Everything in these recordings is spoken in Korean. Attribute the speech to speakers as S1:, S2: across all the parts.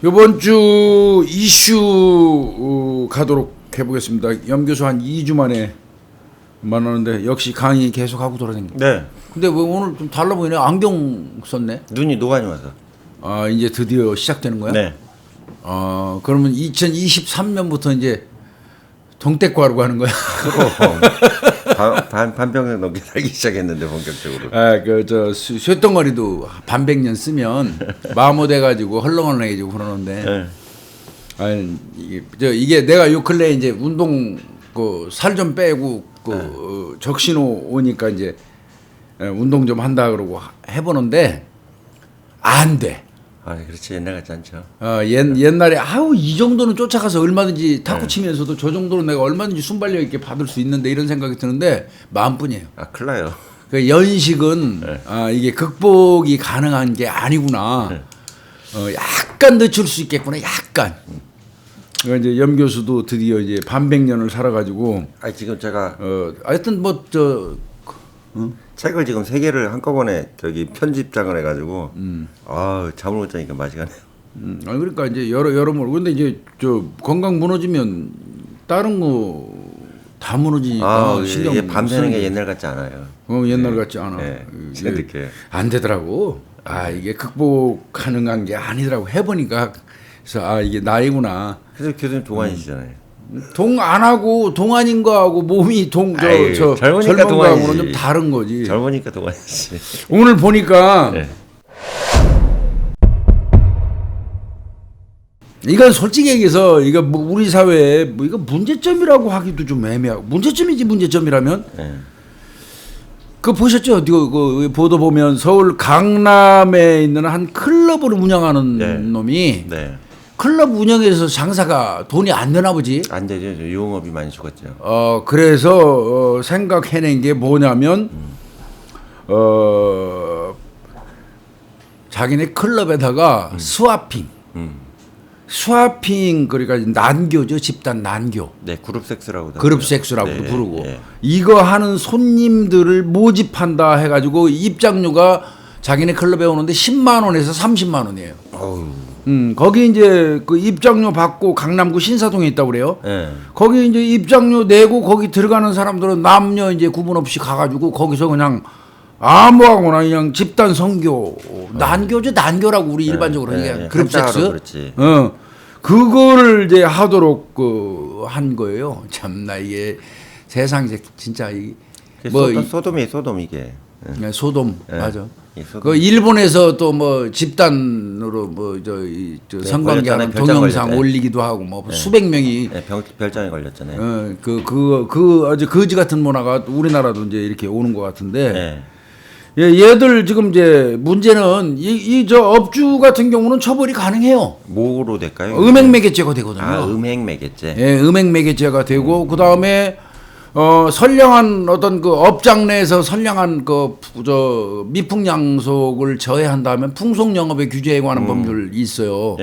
S1: 이번 주 이슈 가도록 해보겠습니다. 염 교수 한 2주 만에 만나는데 역시 강의 계속 하고 돌아다니고.
S2: 네.
S1: 근데 왜 오늘 좀 달라 보이네. 안경 썼네.
S2: 눈이 노안이 와서.
S1: 아 이제 드디어 시작되는 거야?
S2: 네.
S1: 그러면 2023년부터 이제 동태과로 하는 거야?
S2: 반병 넘게 살기 시작했는데 본격적으로.
S1: 저 쇳덩어리도 반백년 쓰면 마모돼가지고 헐렁헐렁해지고 그러는데.
S2: 네.
S1: 이게 내가 요 근래 이제 운동 살 좀 빼고 적신호 오니까 이제 운동 좀 한다 그러고 해보는데 안 돼.
S2: 아, 그렇지. 옛날 같지 않죠.
S1: 옛날에 이 정도는 쫓아가서 얼마든지 탁구 치면서도 저 정도는 내가 얼마든지 순발력 있게 받을 수 있는데 이런 생각이 드는데 마음뿐이에요.
S2: 큰일 나요.
S1: 그 연식은 이게 극복이 가능한 게 아니구나. 약간 늦출 수 있겠구나. 약간. 그러니까 이제 염 교수도 드디어 이제 반백년을 살아가지고.
S2: 지금 제가
S1: 하여튼
S2: 책을 지금 3개를 한꺼번에 편집장을 해가지고 잠을 못 자니까 맛이 가네요.
S1: 그러니까 이제 여러모로 근데 이제 건강 무너지면 다른 거 다 무너지니까 신경
S2: 이게 밤새는 게 옛날 같지 않아요.
S1: 옛날 같지 않아.
S2: 네.
S1: 안 되더라고. 이게 극복 가능한 게 아니더라고. 해보니까 그래서 이게 나이구나.
S2: 그래서 교수님 동안이시잖아요.
S1: 동 안 하고 동안인 거하고 몸이
S2: 젊으니까
S1: 거하고는 좀 다른 거지.
S2: 젊으니까 동안이지.
S1: 오늘 보니까 이건 솔직히 얘기해서 이거 우리 사회에 이거 문제점이라고 하기도 좀 애매하고 문제점이지 문제점이라면 그 보셨죠? 그 보도 보면 서울 강남에 있는 한 클럽을 운영하는 놈이 클럽 운영에서 장사가 돈이 안 되나 보지?
S2: 안 되죠. 유흥업이 많이 죽었죠.
S1: 그래서 생각해낸 게 뭐냐면 자기네 클럽에다가 스와핑 그러니까 난교죠. 집단 난교.
S2: 네, 그룹 섹스라고.
S1: 그룹 섹스라고도 부르고. 이거 하는 손님들을 모집한다 해가지고 입장료가 자기네 클럽에 오는데 10만 원에서 30만 원이에요. 거기 이제 그 입장료 받고 강남구 신사동에 있다고 그래요. 거기 이제 입장료 내고 거기 들어가는 사람들은 남녀 이제 구분 없이 가가지고 거기서 그냥 아무하거나 그냥 집단 성교, 난교죠. 난교라고 우리 일반적으로 얘기하는 그룹 섹스. 그거를 이제 하도록 한 거예요. 참나 이게 세상 진짜
S2: 소돔이 이게.
S1: 소돔 맞아. 그 일본에서 또 집단으로 성관계하는 동영상 올리기도 하고 수백 명이
S2: 별장에 걸렸잖아요.
S1: 아주 거지 같은 문화가 우리나라도 이제 이렇게 오는 것 같은데. 얘들 지금 이제 문제는 저 업주 같은 경우는 처벌이 가능해요.
S2: 뭐로 될까요?
S1: 음행매개죄가 되거든요.
S2: 음행매개죄.
S1: 음행매개죄가 되고 그 다음에 선량한 어떤 그 업장 내에서 선량한 미풍양속을 저해한다면 풍속영업의 규제에 관한 법률이 있어요.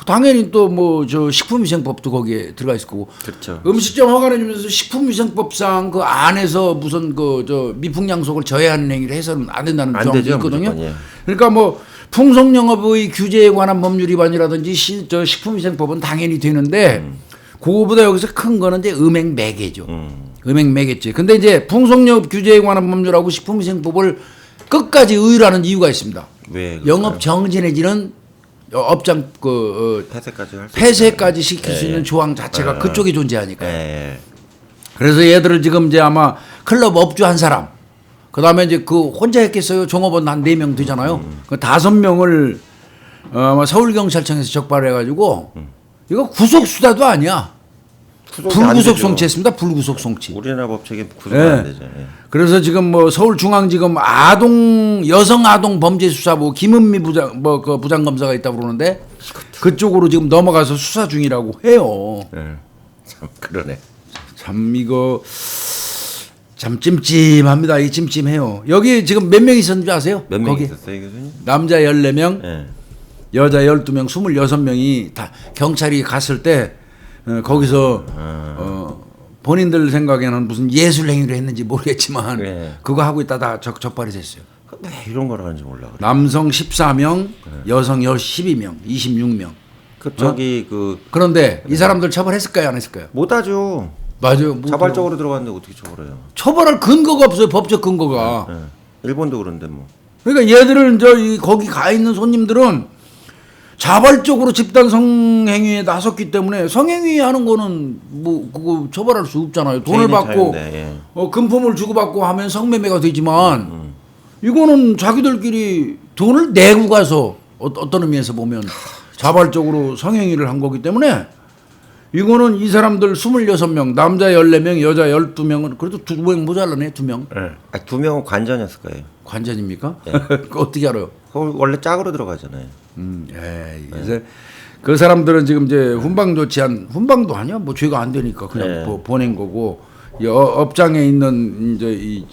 S1: 당연히 또 식품위생법도 거기에 들어가 있을 거고.
S2: 그렇죠.
S1: 음식점 허가를 주면서 식품위생법상 그 안에서 무슨 미풍양속을 저해하는 행위를 해서는 안 된다는 조항도 있거든요. 그러니까 풍속영업의 규제에 관한 법률 위반이라든지 식품위생법은 당연히 되는데 그거보다 여기서 큰 거는 이제 음행매개죠. 음행매개죄. 근데 이제 풍속영업 규제에 관한 법률하고 식품위생법을 끝까지 의율하는 이유가 있습니다.
S2: 왜?
S1: 영업 정지 내지는 업장 폐쇄까지 시킬 수 있는 조항 자체가 그쪽에 존재하니까. 그래서 얘들을 지금 이제 아마 클럽 업주 한 사람, 그 다음에 이제 혼자 했겠어요. 종업원 한 4명 되잖아요. 그 5명을 아마 서울경찰청에서 적발해가지고 이거 구속수사도 아니야. 불구속 송치했습니다. 불구속 송치.
S2: 우리나라 법칙에 구속 안 되죠.
S1: 그래서 지금 서울중앙지검 여성 아동 범죄수사부 김은미 부장검사가 있다고 그러는데 그쪽으로 지금 넘어가서 수사 중이라고 해요.
S2: 참 그러네.
S1: 참 이거 참 찜찜합니다. 이 찜찜해요. 여기 지금 몇 명 있었는지 아세요?
S2: 몇 명 있었어요, 교수님?
S1: 남자 14명, 여자 12명, 26명이 다 경찰이 갔을 때 거기서 본인들 생각에는 무슨 예술 행위를 했는지 모르겠지만 그거 하고 있다 다 적발이 됐어요.
S2: 왜 이런 걸 하는지 몰라.
S1: 남성 14명, 여성 12명, 26명.
S2: 그 저기 그
S1: 그런데 이 사람들 처벌했을까요, 안 했을까요?
S2: 못하죠.
S1: 맞아요. 뭐
S2: 자발적으로 들어갔는데 어떻게 처벌해요?
S1: 처벌할 근거가 없어요, 법적 근거가.
S2: 예. 일본도 그런데 뭐.
S1: 그러니까 얘들은 거기 가 있는 손님들은 자발적으로 집단 성행위에 나섰기 때문에 성행위 하는 거는 뭐 그거 처벌할 수 없잖아요. 돈을
S2: 개인의
S1: 받고
S2: 자유인데,
S1: 금품을 주고받고 하면 성매매가 되지만 이거는 자기들끼리 돈을 내고 가서 어떤 의미에서 보면 자발적으로 성행위를 한 거기 때문에 이거는 이 사람들 26명, 남자 14명, 여자 12명은 그래도 2명 모자라네, 2명.
S2: 아, 2명은 관전이었을 거예요.
S1: 관전입니까? 그거 어떻게 알아요?
S2: 그거 원래 짝으로 들어가잖아요.
S1: 이제 그 사람들은 지금 이제 훈방도 아니야? 뭐 죄가 안 되니까 그냥 보낸 거고 이 업장에 있는 이제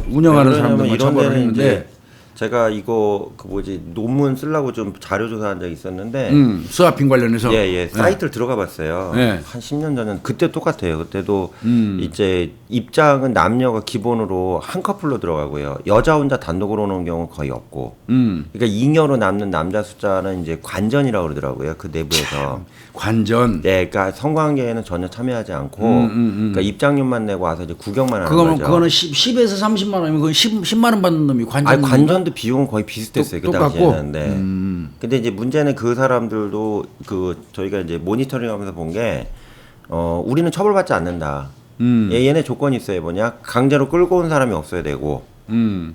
S1: 운영하는 사람들만
S2: 이런
S1: 처벌을
S2: 데는
S1: 했는데
S2: 이제 제가 이거 그 뭐지 논문 쓰려고 좀 자료 조사한 적이 있었는데
S1: 스와핑 관련해서
S2: 예, 사이트를 들어가 봤어요.
S1: 네.
S2: 한 10년 전은 그때 똑같아요. 그때도 이제 입장은 남녀가 기본으로 한 커플로 들어가고요. 여자 혼자 단독으로 오는 경우는 거의 없고. 그러니까 잉여로 남는 남자 숫자는 이제 관전이라고 그러더라고요. 그 내부에서.
S1: 관전.
S2: 네, 그러니까 성관계에는 전혀 참여하지 않고 그러니까 입장료만 내고 와서 이제 구경만 하는 거죠.
S1: 그거는 10에서 30만 원이면 그건 10만 원 받는 놈이 관전.
S2: 아니, 관전도 비용은 거의 비슷했어요. 그
S1: 똑같고?
S2: 당시에는. 네. 근데 이제 문제는 그 사람들도 그 저희가 이제 모니터링하면서 본 게 우리는 처벌받지 않는다. 얘네 조건이 있어요. 뭐냐? 강제로 끌고 온 사람이 없어야 되고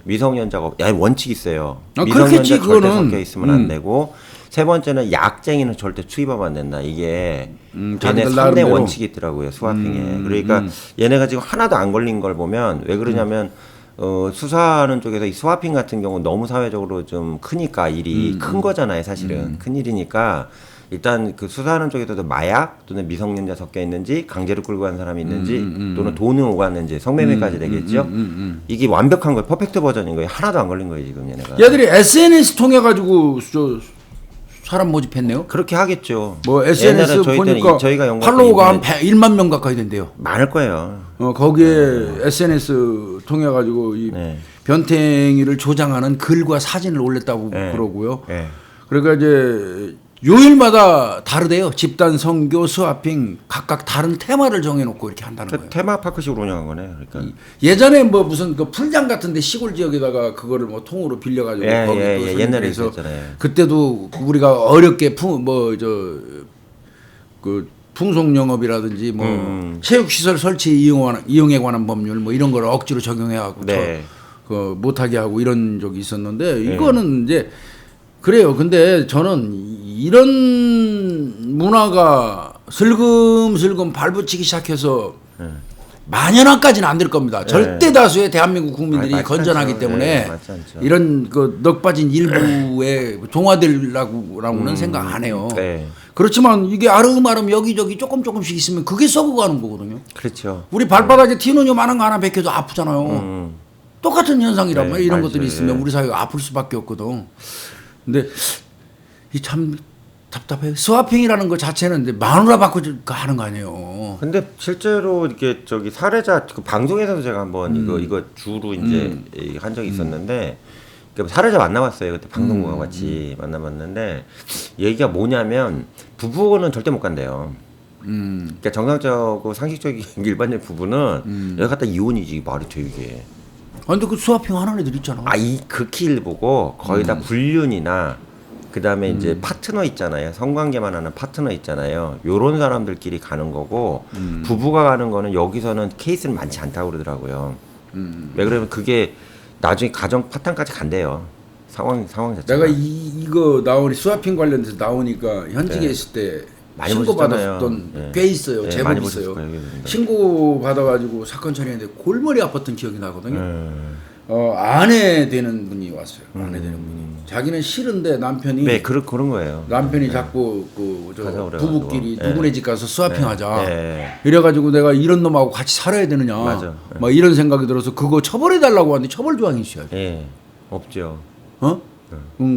S2: 미성년자가 원칙이 있어요.
S1: 그렇겠지,
S2: 미성년자 절대
S1: 그거는.
S2: 섞여 있으면 안 되고. 세 번째는 약쟁이는 절대 투입하면 안 된다. 이게 얘네
S1: 자기들
S2: 3대
S1: 나름대로.
S2: 원칙이 있더라고요. 스와핑에. 그러니까 얘네가 지금 하나도 안 걸린 걸 보면 왜 그러냐면 수사하는 쪽에서 이 스와핑 같은 경우 너무 사회적으로 좀 크니까 일이 큰 거잖아요. 사실은 큰 일이니까 일단 그 수사하는 쪽에서도 마약 또는 미성년자 섞여 있는지 강제로 끌고 간 사람이 있는지 또는 돈을 오갔는지 성매매까지 되겠죠. 이게 완벽한 거예요. 퍼펙트 버전인 거예요. 하나도 안 걸린 거예요 지금 얘네가.
S1: 얘들이 SNS 통해 가지고 사람 모집했네요.
S2: 그렇게 하겠죠.
S1: 뭐 SNS
S2: 옛날에 저희 때는
S1: 보니까
S2: 저희가 연구할 때
S1: 팔로워가 한
S2: 인터넷
S1: 100, 1만 명 가까이 된대요.
S2: 많을 거예요.
S1: 거기에 SNS 통해 가지고 이
S2: 네.
S1: 변태행위를 조장하는 글과 사진을 올렸다고
S2: 네.
S1: 그러고요.
S2: 네.
S1: 그러니까 이제 요일마다 다르대요. 집단 선교, 스와핑 각각 다른 테마를 정해놓고 이렇게 한다는 거예요.
S2: 테마파크식으로 운영한 거네. 그러니까.
S1: 예전에 뭐 무슨 그 풀장 같은데 시골 지역에다가 그거를 뭐 통으로 빌려가지고
S2: 예,
S1: 거기
S2: 예,
S1: 또
S2: 예. 옛날에
S1: 손님들에서
S2: 있었잖아요.
S1: 그때도 우리가 어렵게 그 풍속 영업이라든지 뭐 체육 시설 설치 이용에 관한 법률 뭐 이런 걸 억지로 적용해 갖고
S2: 네.
S1: 그 못하게 하고 이런 적이 있었는데 이거는 이제 그래요. 근데 저는 이런 문화가 슬금슬금 발붙이기 시작해서 만연화까지는 안 될 겁니다. 절대 다수의 대한민국 국민들이
S2: 맞지
S1: 건전하기
S2: 않죠.
S1: 때문에
S2: 네, 맞지 않죠.
S1: 이런 그 넉빠진 일부에 동화되려고는 생각 안 해요.
S2: 네.
S1: 그렇지만 이게 아름아름 여기저기 조금씩 있으면 그게 썩어가는 거거든요.
S2: 그렇죠.
S1: 우리 발바닥에 티노뇨 많은 거 하나 벗겨도 아프잖아요. 똑같은 현상이란
S2: 네,
S1: 말이에요. 이런
S2: 알죠.
S1: 것들이 있으면
S2: 예.
S1: 우리 사회가 아플 수밖에 없거든. 근데 이 참 답답해요. 스와핑이라는 것 자체는 이제 마누라 받고 하는 거 아니에요.
S2: 근데 실제로 이렇게 저기 사례자 그 방송에서도 제가 한번 이거 주로 이제 한 적이 있었는데 그러니까 사례자 만나봤어요. 그때 방송국과 같이 만나봤는데 얘기가 뭐냐면 부부는 절대 못 간대요. 그러니까 정상적이고 상식적인 일반적 부부는 여기 갔다 이혼이지 말이 돼 이게.
S1: 근데 그 스와핑 하는 애들 있잖아.
S2: 이 극히를 보고 거의 다 불륜이나 그다음에 이제 파트너 있잖아요. 성관계만 하는 파트너 있잖아요. 요런 사람들끼리 가는 거고 부부가 가는 거는 여기서는 케이스는 많지 않다고 그러더라고요. 왜 그러면 그게 나중에 가정 파탄까지 간대요. 상황 자체가.
S1: 내가 이거 스와핑 관련돼서 나오니까 현직에 있을 때
S2: 많이
S1: 신고
S2: 보셨잖아요.
S1: 받았던
S2: 네.
S1: 꽤 있어요.
S2: 네,
S1: 제법
S2: 많이
S1: 있어요.
S2: 보셨을 거예요, 여기는.
S1: 신고 받아가지고 사건 처리했는데 골머리 아팠던 기억이 나거든요. 아내 되는 분이 왔어요. 아내 되는 분이. 자기는 싫은데 남편이
S2: 네, 그런 거예요.
S1: 남편이 자꾸 저
S2: 가자고
S1: 부부끼리
S2: 그래가지고.
S1: 누구네 집 가서 스와핑하자.
S2: 네.
S1: 이래가지고 내가 이런 놈하고 같이 살아야 되느냐.
S2: 맞아.
S1: 막 이런 생각이 들어서 그거 처벌해달라고 하는데 처벌 조항이 있어야죠.
S2: 예, 없죠.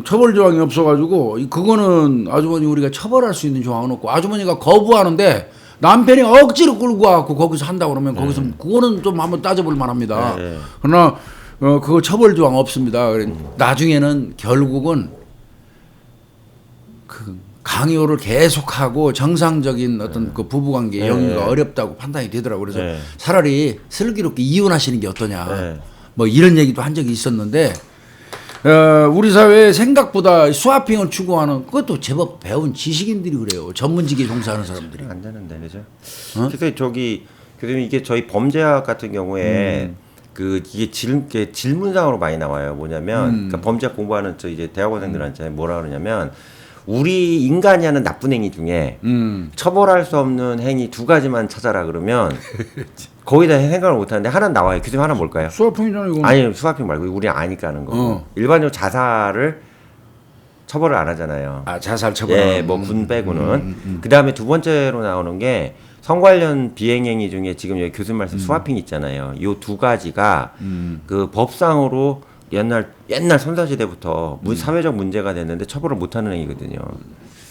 S1: 처벌 조항이 없어가지고 그거는 아주머니 우리가 처벌할 수 있는 조항은 없고 아주머니가 거부하는데 남편이 억지로 끌고 와갖고 거기서 한다 그러면 거기서 그거는 좀 한번 따져볼 만합니다.
S2: 네.
S1: 그러나 그거 처벌 조항 없습니다. 나중에는 결국은 강요를 계속하고 정상적인 어떤 그 부부관계 영위가 어렵다고 판단이 되더라고요. 그래서 차라리 슬기롭게 이혼하시는 게 어떠냐. 뭐 이런 얘기도 한 적이 있었는데 우리 사회에 생각보다 스와핑을 추구하는 그것도 제법 배운 지식인들이 그래요. 전문직에 종사하는 사람들이.
S2: 안 되는데 그죠? 그래서 저기 교수님 이게 저희 범죄학 같은 경우에 이게 질문상으로 많이 나와요. 뭐냐면 그러니까 범죄학 공부하는 저 이제 대학원생들한테 뭐라 그러냐면 우리 인간이 하는 나쁜 행위 중에 처벌할 수 없는 행위 두 가지만 찾아라 그러면 거의 다 생각을 못 하는데 하나 나와요. 교수님 하나 뭘까요?
S1: 스와핑이잖아 이거.
S2: 아니 스와핑 말고 우리 아니까 하는 거고 일반적으로 자살을 처벌을 안 하잖아요.
S1: 아 자살 처벌.
S2: 예, 뭐 군 빼고는. 그 다음에 두 번째로 나오는 게 성 관련 비행행위 중에 지금 여기 교수님 말씀 스와핑 있잖아요. 요 두 가지가 그 법상으로 옛날 선사시대부터 사회적 문제가 됐는데 처벌을 못하는 행위거든요.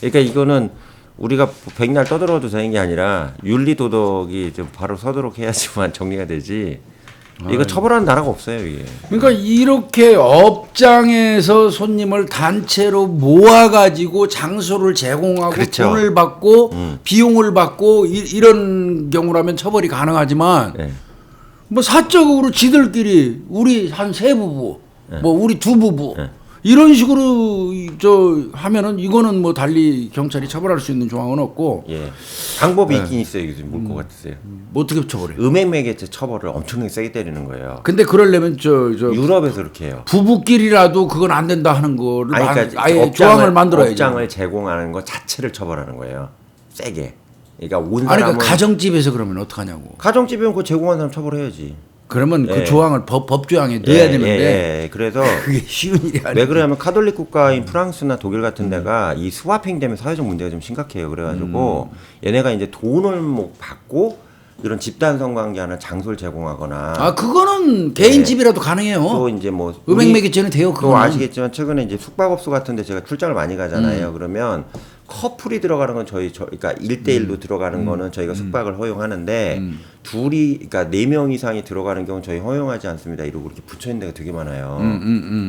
S2: 그러니까 이거는 우리가 백날 떠들어도 되는 게 아니라 윤리 도덕이 좀 바로 서도록 해야지만 정리가 되지. 이거 처벌하는 나라가 없어요 이게.
S1: 그러니까 이렇게 업장에서 손님을 단체로 모아가지고 장소를 제공하고
S2: 그렇죠.
S1: 돈을 받고 비용을 받고 이런 경우라면 처벌이 가능하지만
S2: 네.
S1: 뭐 사적으로 지들끼리 우리 한 세 부부 뭐 우리 두 부부
S2: 네.
S1: 이런 식으로 저 하면은 이거는 뭐 달리 경찰이 처벌할 수 있는 조항은 없고
S2: 예. 방법이 있긴 있어요. 이게 뭘것 같으세요?
S1: 뭐 어떻게 처벌해요?
S2: 음행매개체 처벌을 엄청나게 세게 때리는 거예요.
S1: 근데 그러려면 저
S2: 유럽에서 그렇게 해요.
S1: 부부끼리라도 그건 안 된다 하는 거를
S2: 아니, 그러니까
S1: 아예 조항을 만들어야죠.
S2: 업장을 제공하는 것 자체를 처벌하는 거예요. 세게. 그러니까 온
S1: 아니
S2: 사람은
S1: 그 가정집에서 그러면 어떡하냐고.
S2: 가정집이면 그 제공한 사람 처벌해야지.
S1: 그러면
S2: 예.
S1: 그 조항을 법 조항에 넣어야 되는데
S2: 그래서
S1: 그게 쉬운 일이 아니에요.
S2: 왜 그러냐면 카톨릭 국가인 프랑스나 독일 같은 데가 이 스와핑 때문에 사회적 문제가 좀 심각해요. 그래가지고 얘네가 이제 돈을 뭐 받고 이런 집단 성관계하는 장소를 제공하거나
S1: 아 그거는 개인 집이라도 가능해요.
S2: 또 이제 뭐
S1: 음행매개죄는 돼요.
S2: 또
S1: 그거는.
S2: 아시겠지만 최근에 이제 숙박업소 같은데 제가 출장을 많이 가잖아요. 그러면 커플이 들어가는 건 그러니까 1대1로 들어가는 거는 저희가 숙박을 허용하는데 둘이 그러니까 4명 이상이 들어가는 경우는 저희 허용하지 않습니다. 이러고 이렇게 붙여 있는 데가 되게 많아요.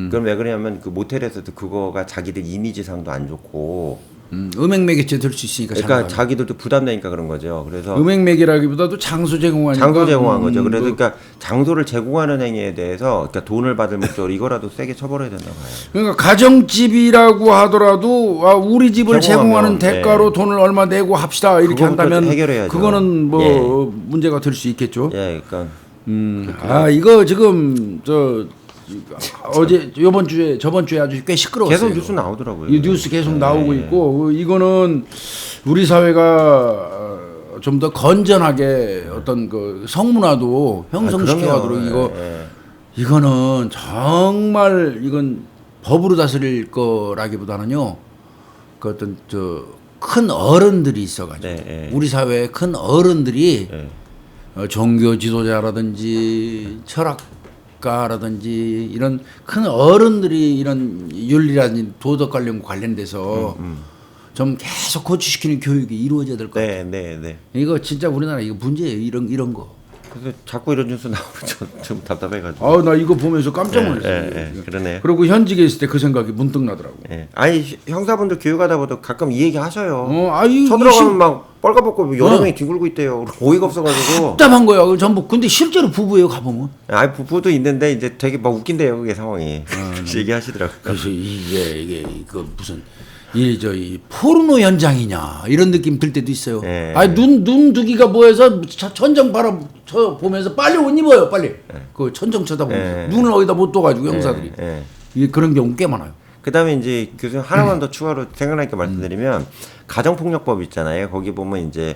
S2: 그럼 왜 그러냐면 그 모텔에서도 그거가 자기들 이미지상도 안 좋고
S1: 음행매개죄 될 수 있으니까.
S2: 그러니까
S1: 참고하면.
S2: 자기들도 부담되니까 그런 거죠. 그래서
S1: 음행매개라기보다도 장소 제공하니까.
S2: 장소 제공한 거죠. 그래서 그러니까 장소를 제공하는 행위에 대해서 그러니까 돈을 받을 목적으로 이거라도 세게 처벌해야 된다고 봐요.
S1: 그러니까 가정집이라고 하더라도 우리 집을 제공하는
S2: 제공하면,
S1: 대가로 돈을 얼마 내고 합시다 이렇게
S2: 그거부터
S1: 한다면
S2: 해결해야죠.
S1: 그거는 뭐
S2: 예.
S1: 문제가 될 수 있겠죠.
S2: 예, 그러니까
S1: 이거 지금 어제 저번 주에 아주 꽤 시끄러웠어요.
S2: 계속 뉴스 나오더라고요.
S1: 이 뉴스 계속 나오고
S2: 예.
S1: 있고 이거는 우리 사회가 좀 더 건전하게 어떤 그 성문화도 형성시켜가도록
S2: 그럼요.
S1: 이거는 정말 이건 법으로 다스릴 거라기보다는요 그 어떤 큰 어른들이 있어가지고
S2: 네.
S1: 우리 사회의 큰 어른들이
S2: 네.
S1: 종교 지도자라든지 철학가라든지 이런 큰 어른들이 이런 윤리라든지 도덕 관련돼서 좀 계속 고취시키는 교육이 이루어져야 될 것 같아요.
S2: 네.
S1: 이거 진짜 우리나라 이거 문제예요. 이런 거.
S2: 그래서 자꾸 이런 뉴스 나오면 좀 답답해가지고.
S1: 나 이거 보면서 깜짝 놀랐어요.
S2: 예, 그러네요.
S1: 그리고 현직에 있을 때 그 생각이 문득 나더라고.
S2: 예. 아니 형사분들 교육하다 보도 가끔 이 얘기 하셔요.
S1: 아이
S2: 쳐들어가면 막 뻘가벗고 여러 명이 뒷굴고 있대요. 어이가 없어가지고.
S1: 답답한 거야. 그 전부. 근데 실제로 부부예요 가보면.
S2: 아니 부부도 있는데 이제 되게 막 웃긴대요 그게 상황이. 얘기하시더라고요.
S1: 그래서 이게 그 무슨 이 포르노 현장이냐 이런 느낌 들 때도 있어요.
S2: 예.
S1: 아니 눈두기가 뭐해서 천정 바라 보면서 빨리 옷 입어요 빨리. 그 천정 쳐다보면서 눈을 어디다 못 둬가지고 형사들이. 이게 그런 경우 꽤 많아요.
S2: 그다음에 이제 교수님 하나만 더 추가로 생각나니까 말씀드리면 가정폭력법 있잖아요. 거기 보면 이제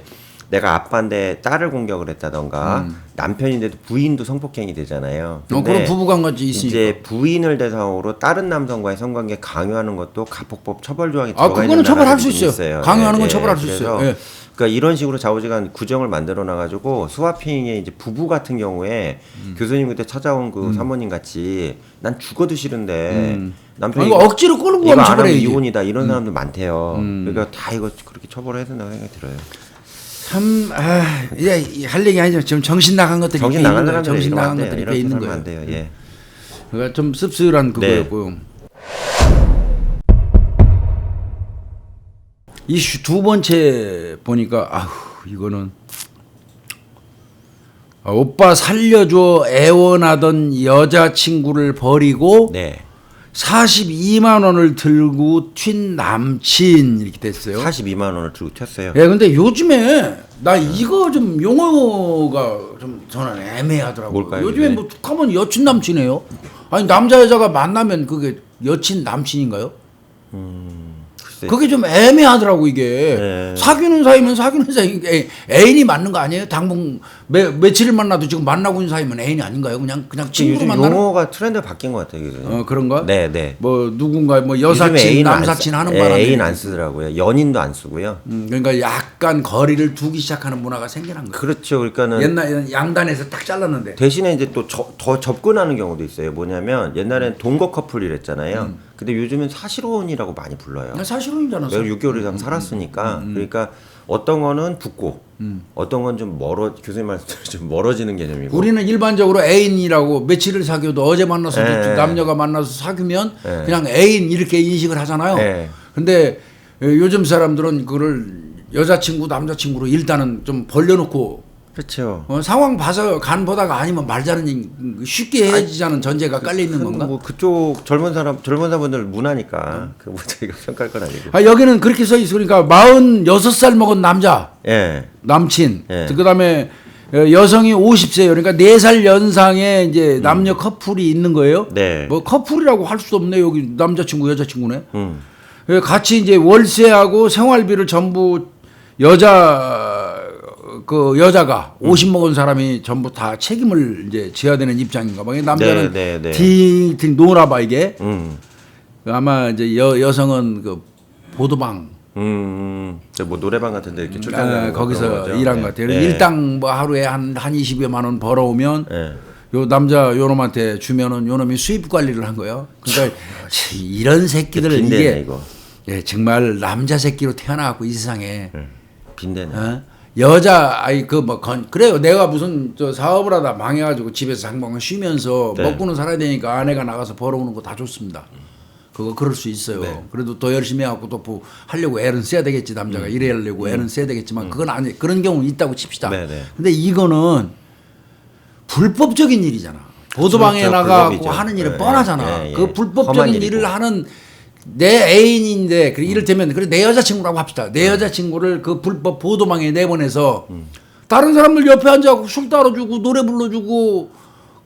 S2: 내가 아빠인데 딸을 공격을 했다던가 남편인데도 부인도 성폭행이 되잖아요.
S1: 그런 부부관계지 있으니까.
S2: 이제 부인을 대상으로 다른 남성과의 성관계 강요하는 것도 가폭법 처벌 조항이 들어가
S1: 그거는
S2: 있는
S1: 처벌할
S2: 나라들이
S1: 수
S2: 좀
S1: 있어요. 강요하는 건 처벌할 수 있어요.
S2: 그래서 그러니까 이런 식으로 좌우지간 구정을 만들어 놔가지고 스와핑의 이제 부부 같은 경우에 교수님 그때 찾아온 그 사모님 같이 난 죽어도 싫은데 남편이
S1: 이거 억지로 끌고
S2: 이거
S1: 가면
S2: 안 하면
S1: 처벌해야지.
S2: 이혼이다 이런 사람들 많대요. 그러니까 다 이거 그렇게 처벌해야 된다고 생각이 들어요.
S1: 참, 이제 할 얘기 아니죠. 지금 정신 나간 것들이
S2: 정신
S1: 꽤 있는
S2: 나간
S1: 거예요.
S2: 사람들
S1: 정신 나간
S2: 이러면
S1: 것들이
S2: 안
S1: 꽤
S2: 돼요.
S1: 있는
S2: 이렇게
S1: 거예요.
S2: 안 돼요. 예.
S1: 그러니까 좀 씁쓸한 그거였고요. 이슈 두 번째 보니까 아휴 이거는 오빠 살려줘 애원하던 여자친구를 버리고
S2: 네.
S1: 42만 원을 들고 튄 남친 이렇게 됐어요.
S2: 42만 원을 들고 튀었어요.
S1: 예, 근데 요즘에 나 이거 좀 용어가 좀 저는 애매하더라고요.
S2: 뭘까요,
S1: 요즘에
S2: 이게?
S1: 뭐 툭하면 여친 남친이에요. 아니 남자 여자가 만나면 그게 여친 남친인가요?
S2: 글쎄.
S1: 그게 좀 애매하더라고 이게.
S2: 네.
S1: 사귀는 사이면 사귀는 사이 애인이 맞는 거 아니에요? 당분 며칠을 만나도 지금 만나고 있는 사이면 애인이 아닌가요? 그냥 친구로
S2: 요즘
S1: 만나는.
S2: 용어가 트렌드가 바뀐 것 같아요. 요즘.
S1: 그런가?
S2: 네, 네.
S1: 뭐 누군가 뭐
S2: 요즘에
S1: 여사친,
S2: 애인 안
S1: 남사친
S2: 쓰-
S1: 하는
S2: 예,
S1: 바람에
S2: 애인 안 쓰더라고요. 연인도 안 쓰고요.
S1: 그러니까 약간 거리를 두기 시작하는 문화가 생겨난 거예요.
S2: 그렇죠. 그러니까는
S1: 옛날 양단에서 딱 잘랐는데.
S2: 대신에 이제 또 더 접근하는 경우도 있어요. 뭐냐면 옛날엔 동거 커플이랬잖아요. 근데 요즘은 사실혼이라고 많이 불러요.
S1: 사실혼이잖아.
S2: 내가 6개월 이상 살았으니까 그러니까 어떤 거는 붙고 어떤 건 좀 교수님 말씀대로 좀 멀어지는 개념이고
S1: 우리는 일반적으로 애인이라고 며칠을 사귀어도 어제 만나서
S2: 예.
S1: 남녀가 만나서 사귀면
S2: 예.
S1: 그냥 애인 이렇게 인식을 하잖아요.
S2: 예.
S1: 근데 요즘 사람들은 그거를 여자친구 남자친구로 일단은 좀 벌려놓고
S2: 그렇죠.
S1: 상황 봐서 간 보다가 아니면 말자는 쉽게 헤어지자는 전제가 깔려 있는 건가?
S2: 뭐 그쪽 젊은 사람들 문화니까 그 뭐 저희가 평가할 건 아니고.
S1: 여기는 그렇게 써 있으니까 46살 먹은 남자
S2: 예.
S1: 남친
S2: 예.
S1: 그다음에 여성이 50세요. 그러니까 4살 연상의 이제 남녀 커플이 있는 거예요.
S2: 네.
S1: 뭐 커플이라고 할 수 없네. 여기 남자친구 여자친구네.
S2: 음.
S1: 같이 이제 월세하고 생활비를 전부 여자가 50 먹은 사람이 전부 다 책임을 이제 져야 되는 입장인가 봐. 남자는
S2: 네, 네, 네.
S1: 딩 놀아봐 이게. 아마 이제 여성은 그 보도방
S2: 뭐 노래방 같은데 이렇게 출장
S1: 거기서 일한 것 같아요.
S2: 네.
S1: 일당 뭐 하루에 한 20여만 원 벌어오면
S2: 네.
S1: 요 남자 요놈한테 주면은 요놈이 수입 관리를 한 거예요. 그러니까 이런 새끼들
S2: 빈대네,
S1: 이게
S2: 이거.
S1: 예, 정말 남자 새끼로 태어나갖고 이 세상에
S2: 빈대네.
S1: 여자 그래요. 내가 무슨 저 사업을 하다 망해가지고 집에서 장방을 쉬면서
S2: 네.
S1: 먹고는 살아야 되니까 아내가 나가서 벌어오는 거 다 좋습니다. 그거 그럴 수 있어요.
S2: 네.
S1: 그래도 더 열심히 해갖고 또 하려고 애는 써야 되겠지. 남자가 일하려고 애는 써야 되겠지만 그건 아니 그런 경우 있다고 칩시다.
S2: 네, 네.
S1: 근데 이거는 불법적인 일이잖아. 보도방에
S2: 그렇죠,
S1: 나가고
S2: 불법이죠.
S1: 하는 일은
S2: 네,
S1: 뻔하잖아.
S2: 네,
S1: 그
S2: 네.
S1: 불법적인
S2: 험한
S1: 일을
S2: 일이고.
S1: 하는 내 애인인데 이를테면 그래 내 여자친구라고 합시다. 내 여자친구를 그 불법 보도방에 내보내서 다른 사람들 옆에 앉아서 술 따라주고 노래 불러주고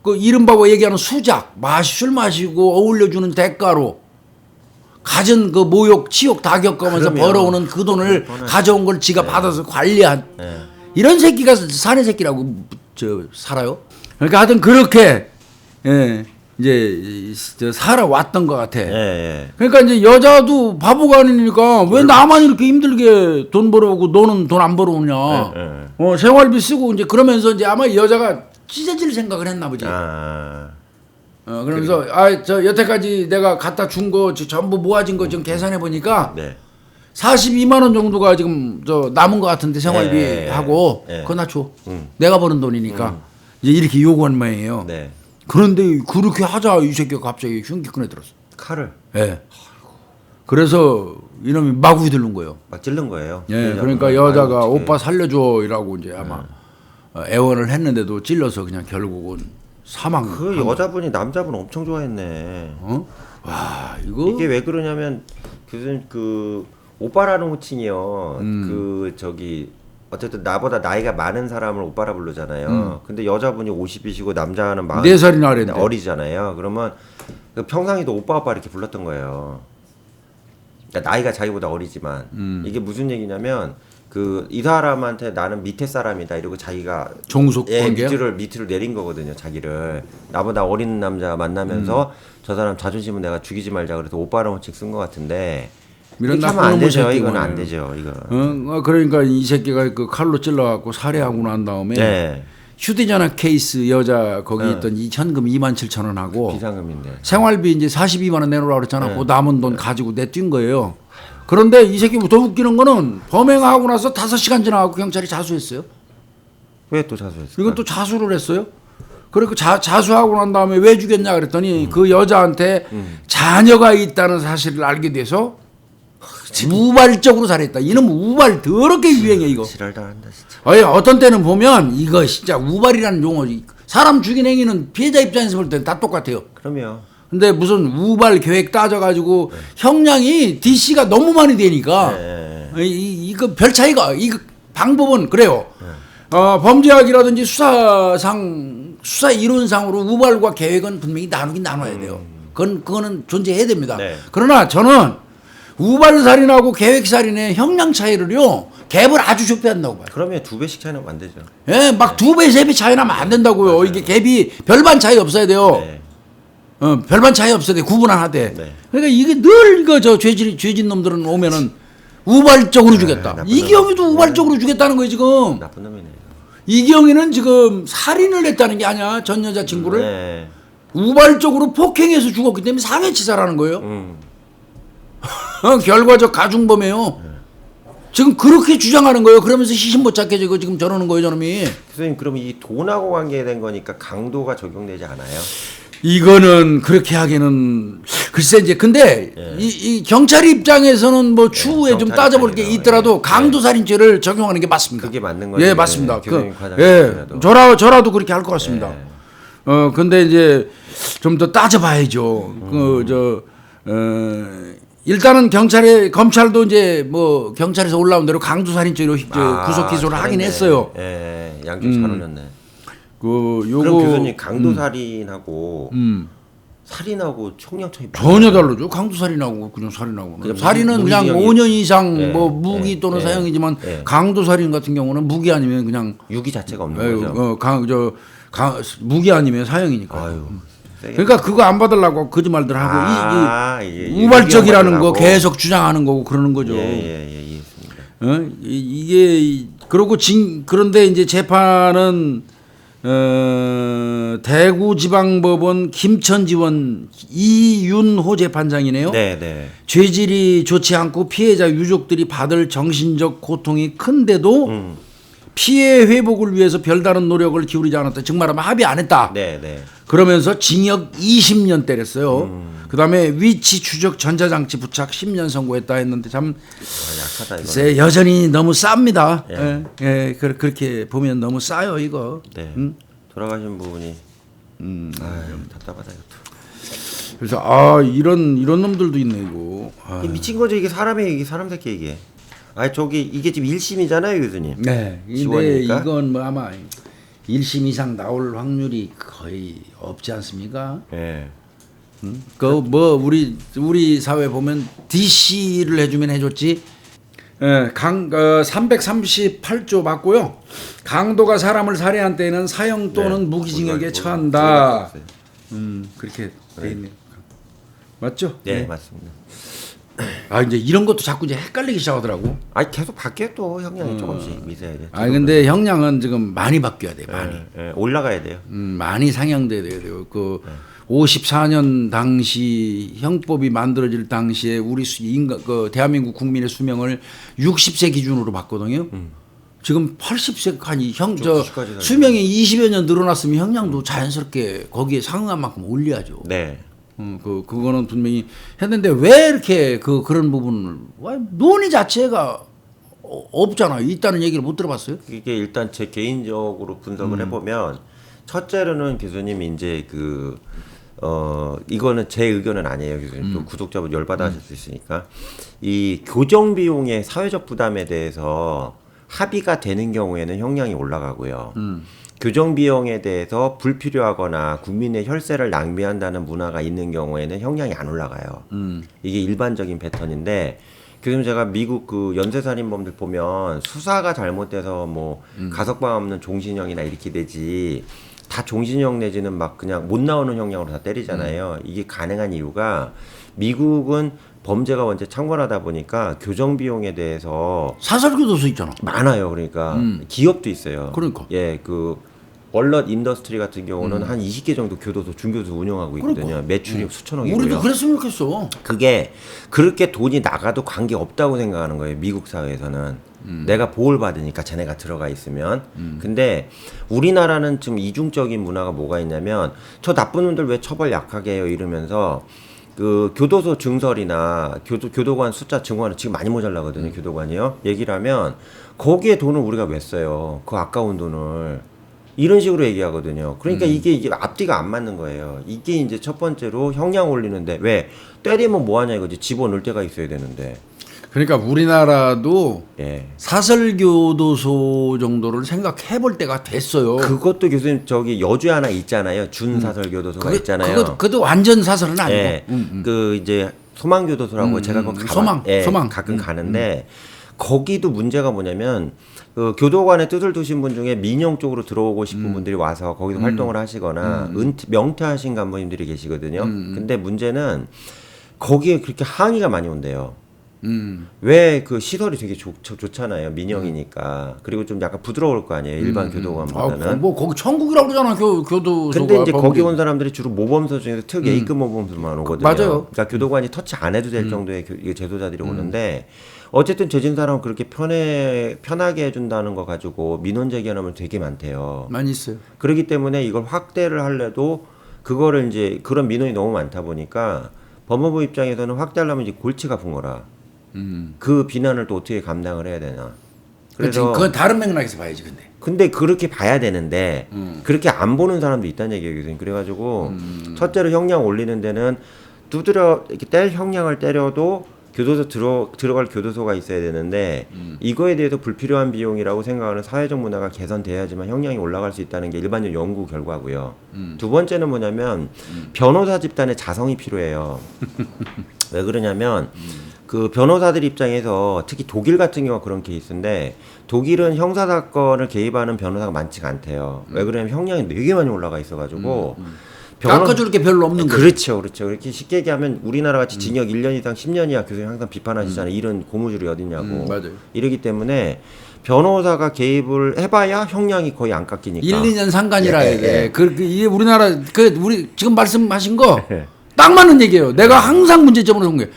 S1: 그 이른바 얘기하는 수작 술 마시고 어울려주는 대가로 가진 그 모욕 치욕 다 겪으면서
S2: 그러면
S1: 벌어오는 그 돈을 가져온 걸 지가 받아서 관리한
S2: 네.
S1: 이런 새끼가 사내 새끼라고 살아요. 그러니까 하여튼 그렇게 이제 살아왔던 것 같아.
S2: 예.
S1: 그러니까 이제 여자도 바보가 아니니까 왜 나만 이렇게 힘들게 돈 벌어오고 너는 돈 안 벌어오냐.
S2: 예.
S1: 생활비 쓰고 이제 그러면서 이제 아마 여자가 찢어질 생각을 했나 보지. 그러면서 저 여태까지 내가 갖다 준 거 전부 모아진 거 지금 계산해 보니까
S2: 네.
S1: 42만 원 정도가 지금 저 남은 것 같은데 생활비
S2: 예.
S1: 하고
S2: 예.
S1: 그거 나 줘. 내가 버는 돈이니까 이제 이렇게 요구한 모양이에요.
S2: 네.
S1: 그런데 그렇게 하자 이 새끼가 갑자기 흉기 꺼내 들었어.
S2: 칼을
S1: 예. 그래서 이놈이 마구 휘두른 거예요.
S2: 막 찔른 거예요.
S1: 예. 그러니까 여자가 오빠 살려줘 이라고 이제 아마 애원을 했는데도 찔러서 그냥 결국은 사망.
S2: 그 여자분이 남자분 엄청 좋아했네.
S1: 와 이거
S2: 이게 왜 그러냐면 교수님 그 오빠라는 호칭이요. 그 저기 어쨌든 나보다 나이가 많은 사람을 오빠라 부르잖아요. 근데 여자분이 50이시고 남자는
S1: 4살이나 아래인데.
S2: 어리잖아요. 그러면 그 평상이도 오빠 이렇게 불렀던 거예요. 그러니까 나이가 자기보다 어리지만 이게 무슨 얘기냐면 그 이 사람한테 나는 밑에 사람이다 이러고 자기가
S1: 종속 관계야?
S2: 밑으로 내린 거거든요. 자기를 나보다 어린 남자 만나면서 저 사람 자존심은 내가 죽이지 말자 그래서 오빠라는 호칭 쓴 것 같은데
S1: 이런
S2: 이렇게 하면
S1: 나쁜
S2: 안
S1: 놈의
S2: 되죠.
S1: 새끼구나.
S2: 이건 안 되죠. 이거.
S1: 그러니까 이 새끼가 그 칼로 찔러갖고 살해하고 난 다음에
S2: 네.
S1: 휴대전화 케이스 여자 거기 있던 이 현금 27,000원하고
S2: 비상금인데.
S1: 생활비 이제 42만 원 내놓으라고 그랬잖아. 그 남은 돈 가지고 내뛴 거예요. 그런데 이 새끼 더 웃기는 거는 범행하고 나서 5시간 지나고 경찰이 자수했어요.
S2: 왜 또 자수했어요?
S1: 이건 또 자수를 했어요. 그리고 자수하고 난 다음에 왜 죽였냐 그랬더니 그 여자한테 자녀가 있다는 사실을 알게 돼서 우발적으로 살했다. 이놈 우발 더럽게 유행해 이거.
S2: 지랄당한다 진짜.
S1: 어떤 때는 보면 이거 진짜 우발이라는 용어, 사람 죽인 행위는 피해자 입장에서 볼 때 다 똑같아요.
S2: 그럼요.
S1: 근데 무슨 우발 계획 따져가지고 형량이 DC가 너무 많이 되니까 이거 별 차이가, 이거 방법은 그래요. 범죄학이라든지 수사 이론상으로 우발과 계획은 분명히 나누긴 나눠야 돼요. 그거는 존재해야 됩니다.
S2: 네.
S1: 그러나 저는 우발살인하고 계획살인의 형량 차이를요, 갭을 아주 좁게 한다고 봐요.
S2: 그러면 2배씩 차이 나면 안 되죠.
S1: 예, 막 2배, 3배 차이 나면 안 된다고요.
S2: 맞아요.
S1: 이게 갭이 별반 차이 없어야 돼요.
S2: 네.
S1: 별반 차이 없어야 돼. 구분 안 하되.
S2: 네.
S1: 그러니까 이게 늘 이거 죄진 놈들은 오면은 우발적으로 주겠다.
S2: 나쁜
S1: 이기영이도
S2: 놈.
S1: 우발적으로 주겠다는 거예요, 지금.
S2: 나쁜 놈이네요.
S1: 이기영이는 지금 살인을 했다는 게 아니야. 전 여자친구를.
S2: 네.
S1: 우발적으로 폭행해서 죽었기 때문에 상해치사라는 거예요. 결과적 가중범이에요. 지금 그렇게 주장하는 거예요. 그러면서 시신 못 찾게 지금 저러는 거예요, 저놈이.
S2: 교수님 그럼 이 돈하고 관계된 거니까 강도가 적용되지 않아요?
S1: 이거는 그렇게 하기는 글쎄 이제 근데 이 경찰 입장에서는 뭐 추후에 좀
S2: 경찰
S1: 따져볼 게
S2: 입장에서,
S1: 있더라도 강도살인죄를 적용하는 게 맞습니다.
S2: 그게 맞는 거죠.
S1: 예, 맞습니다.
S2: 교수님
S1: 예,
S2: 과장님이라도.
S1: 저라도 그렇게 할 것 같습니다. 근데 이제 좀 더 따져봐야죠. 일단은 검찰도 이제 뭐 경찰에서 올라온 대로 강도살인죄로 구속 기소를 하긴
S2: 잘했네.
S1: 했어요.
S2: 예, 양쪽 잘 올렸네.
S1: 요거
S2: 그럼 교수님 강도살인하고 살인하고 형량 차이
S1: 전혀 다르죠. 강도살인하고 그냥 살인하고.
S2: 그냥
S1: 살인은 그냥
S2: 무기징역이-
S1: 5년 이상
S2: 예,
S1: 뭐 무기
S2: 예,
S1: 또는
S2: 예,
S1: 사형이지만
S2: 예.
S1: 강도살인 같은 경우는 무기 아니면 그냥
S2: 유기 자체가 없는 거죠.
S1: 무기 아니면 사형이니까.
S2: 아유. 세게.
S1: 그러니까 그거 안 받으려고 거짓말들 하고
S2: 이게
S1: 우발적이라는 거
S2: 유기형을
S1: 계속 주장하는 거고 그러는 거죠.
S2: 예, 이해했습니다.
S1: 이게 그러고 그런데 이제 재판은 대구지방법원 김천지원 이윤호 재판장이네요.
S2: 네.
S1: 죄질이 좋지 않고 피해자 유족들이 받을 정신적 고통이 큰데도 피해 회복을 위해서 별다른 노력을 기울이지 않았다. 즉 말하면 합의 안 했다.
S2: 네.
S1: 그러면서 징역 20년 때렸어요. 그다음에 위치 추적 전자장치 부착 10년 선고했다 했는데 참
S2: 약하다 이거.
S1: 글쎄 여전히 너무 쌉니다.
S2: 예.
S1: 그렇게 보면 너무 싸요 이거.
S2: 네. 돌아가신 부분이 답답하다 이것도.
S1: 그래서 이런 놈들도 있네 이거.
S2: 이게 미친 거죠 이게 사람의 얘기 사람 새끼 얘기. 이게 지금 1심이잖아요 교수님.
S1: 네. 근데
S2: 지원이니까?
S1: 이건 뭐 아마 1심 이상 나올 확률이 거의 없지 않습니까?
S2: 예.
S1: 그 뭐 우리 사회 보면 DC를 해주면 해줬지. 338조 맞고요. 강도가 사람을 살해한 때에는 사형 또는 무기징역에 처한다. 그렇게 돼 있네요. 맞죠?
S2: 네, 맞습니다.
S1: 이제 이런 것도 자꾸 이제 헷갈리기 시작하더라고.
S2: 계속 바뀌어 또 형량이 조금씩 미세하게.
S1: 근데 형량은 지금 많이 바뀌어야 돼. 많이.
S2: 올라가야 돼요.
S1: 많이 상향돼야 돼요. 54년 당시 형법이 만들어질 당시에 우리 대한민국 국민의 수명을 60세 기준으로 봤거든요. 지금 80세까지 수명이 20여 년 늘어났으면 형량도 자연스럽게 거기에 상응한 만큼 올려야죠.
S2: 네.
S1: 그거는 분명히 했는데 왜 이렇게 그런 부분을 논의 자체가 없잖아요. 있다는 얘기를 못 들어봤어요.
S2: 이게 일단 제 개인적으로 분석을 해보면 첫째로는 교수님 이제 이거는 제 의견은 아니에요. 교수님 또 구독자분 열받아 하실 수 있으니까 이 교정 비용의 사회적 부담에 대해서 합의가 되는 경우에는 형량이 올라가고요. 교정 비용에 대해서 불필요하거나 국민의 혈세를 낭비한다는 문화가 있는 경우에는 형량이 안 올라가요. 이게 일반적인 패턴인데 교수님 제가 미국 연쇄살인범들 보면 수사가 잘못돼서 뭐 가석방 없는 종신형이나 이렇게 되지 다 종신형 내지는 막 그냥 못 나오는 형량으로 다 때리잖아요. 이게 가능한 이유가 미국은 범죄가 원체 창궐하다 보니까 교정 비용에 대해서
S1: 사설교도소 있잖아.
S2: 많아요. 그러니까 기업도 있어요.
S1: 그러니까.
S2: 월넛 인더스트리 같은 경우는 한 20개 정도 교도소, 중교도소 운영하고 있거든요.
S1: 그러니까.
S2: 매출이 수천억이고요.
S1: 우리도 그랬으면 좋겠어.
S2: 그게 그렇게 돈이 나가도 관계 없다고 생각하는 거예요. 미국 사회에서는. 내가 보호를 받으니까 쟤네가 들어가 있으면. 근데 우리나라는 지금 이중적인 문화가 뭐가 있냐면 저 나쁜 놈들 왜 처벌 약하게 해요 이러면서 그 교도소 증설이나 교도관 숫자 증원은 지금 많이 모자라거든요. 교도관이요. 얘기를 하면 거기에 돈을 우리가 왜 써요? 그 아까운 돈을. 이런 식으로 얘기하거든요. 그러니까 이게 앞뒤가 안 맞는 거예요. 이게 이제 첫 번째로 형량 올리는데 왜 때리면 뭐 하냐 이거지. 집어넣을 데가 있어야 되는데.
S1: 그러니까 우리나라도
S2: 예.
S1: 사설교도소 정도를 생각해 볼 때가 됐어요.
S2: 그것도 교수님 저기 여주에 하나 있잖아요. 준사설교도소가 있잖아요.
S1: 그것도 완전 사설은 아니고.
S2: 예. 그 이제 소망교도소라고 제가 거기
S1: 소망.
S2: 가끔 가는데 거기도 문제가 뭐냐면 그 교도관의 뜻을 두신 분 중에 민영 쪽으로 들어오고 싶은 분들이 와서 거기서 활동을 하시거나 명퇴하신 간부님들이 계시거든요. 근데 문제는 거기에 그렇게 항의가 많이 온대요. 왜 그 시설이 되게 좋잖아요. 민영이니까. 그리고 좀 약간 부드러울 거 아니에요. 일반 교도관보다는.
S1: 뭐 거기 천국이라고 그러잖아. 교도소가.
S2: 근데 이제 거기 온 사람들이 주로 모범소 중에서 특 A급 모범소만 오거든요.
S1: 맞아요.
S2: 그러니까 교도관이 터치 안 해도 될 정도의 제도자들이 오는데 어쨌든 죄진 사람은 그렇게 편하게 해준다는 거 가지고 민원 제기하는 되게 많대요.
S1: 많이 있어요.
S2: 그렇기 때문에 이걸 확대를 하려도 그거를 이제 그런 민원이 너무 많다 보니까 법무부 입장에서는 확대하려면 이제 골치가 아픈 거라. 그 비난을 또 어떻게 감당을 해야 되나.
S1: 그래서 그건 다른 맥락에서 봐야지
S2: 근데 그렇게 봐야 되는데 그렇게 안 보는 사람도 있다는 얘기거든요. 그래가지고 첫째로 형량 올리는 데는 두드려 이렇게 형량을 때려도 교도소 들어갈 교도소가 있어야 되는데 이거에 대해서 불필요한 비용이라고 생각하는 사회적 문화가 개선돼야지만 형량이 올라갈 수 있다는 게 일반적 연구 결과고요. 두 번째는 뭐냐면 변호사 집단의 자성이 필요해요. 왜 그러냐면 그 변호사들 입장에서 특히 독일 같은 경우가 그런 케이스인데 독일은 형사 사건을 개입하는 변호사가 많지가 않대요. 왜 그러냐면 형량이 되게 많이 올라가 있어가지고
S1: 깎아줄 게 별로 없는 거죠.
S2: 그렇죠. 그렇게 쉽게 얘기하면 우리나라 같이 징역 1년 이상 10년 이하 교수님 항상 비판하시잖아요. 이런 고무줄이 어딨냐고.
S1: 맞아요.
S2: 이러기 때문에 변호사가 개입을 해봐야 형량이 거의 안 깎이니까.
S1: 1, 2년 상관이라 해야 돼.
S2: 예.
S1: 이게 우리나라 우리 지금 말씀하신 거
S2: 예.
S1: 딱 맞는 얘기예요. 내가 항상 문제점으로 본 게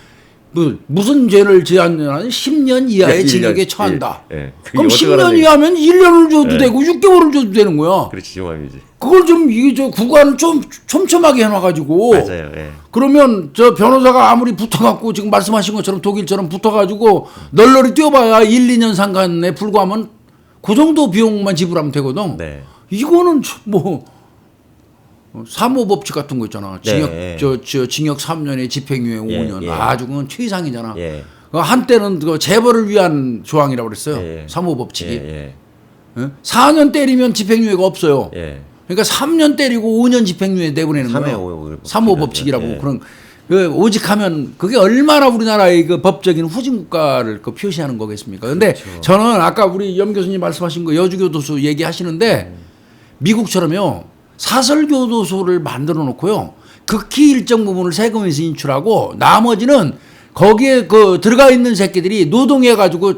S1: 무슨 죄를 지었냐면 10년 이하의 징역에 처한다. 그럼 10년 이하면 1년을 줘도 되고 6개월을 줘도 되는 거야.
S2: 그렇지, 정말이지.
S1: 그걸 좀 이게 저 구간을 좀 촘촘하게 해놔가지고.
S2: 맞아요. 예.
S1: 그러면 저 변호사가 아무리 붙어갖고 지금 말씀하신 것처럼 독일처럼 붙어가지고 널널이 뛰어봐야 1, 2년 상관에 불과하면 그 정도 비용만 지불하면 되거든.
S2: 네.
S1: 이거는 뭐 사모법칙 같은 거 있잖아. 징역
S2: 네.
S1: 징역 3년에 집행유예 5년.
S2: 예.
S1: 아주 그건 최이상이잖아.
S2: 예.
S1: 한때는 그 재벌을 위한 조항이라고 그랬어요.
S2: 예.
S1: 사모법칙이.
S2: 예.
S1: 4년 때리면 집행유예가 없어요.
S2: 예.
S1: 그러니까 3년 때리고 5년 집행유예 내보내는 거예요. 사모법칙이라고.
S2: 예.
S1: 그런 오직하면 그게 얼마나 우리나라의 그 법적인 후진국가를 그 표시하는 거겠습니까? 근데
S2: 그렇죠.
S1: 저는 아까 우리 염 교수님 말씀하신 거 여주교도소 얘기하시는데 미국처럼요. 사설교도소를 만들어 놓고요. 극히 일정 부분을 세금에서 인출하고 나머지는 거기에 그 들어가 있는 새끼들이 노동해 가지고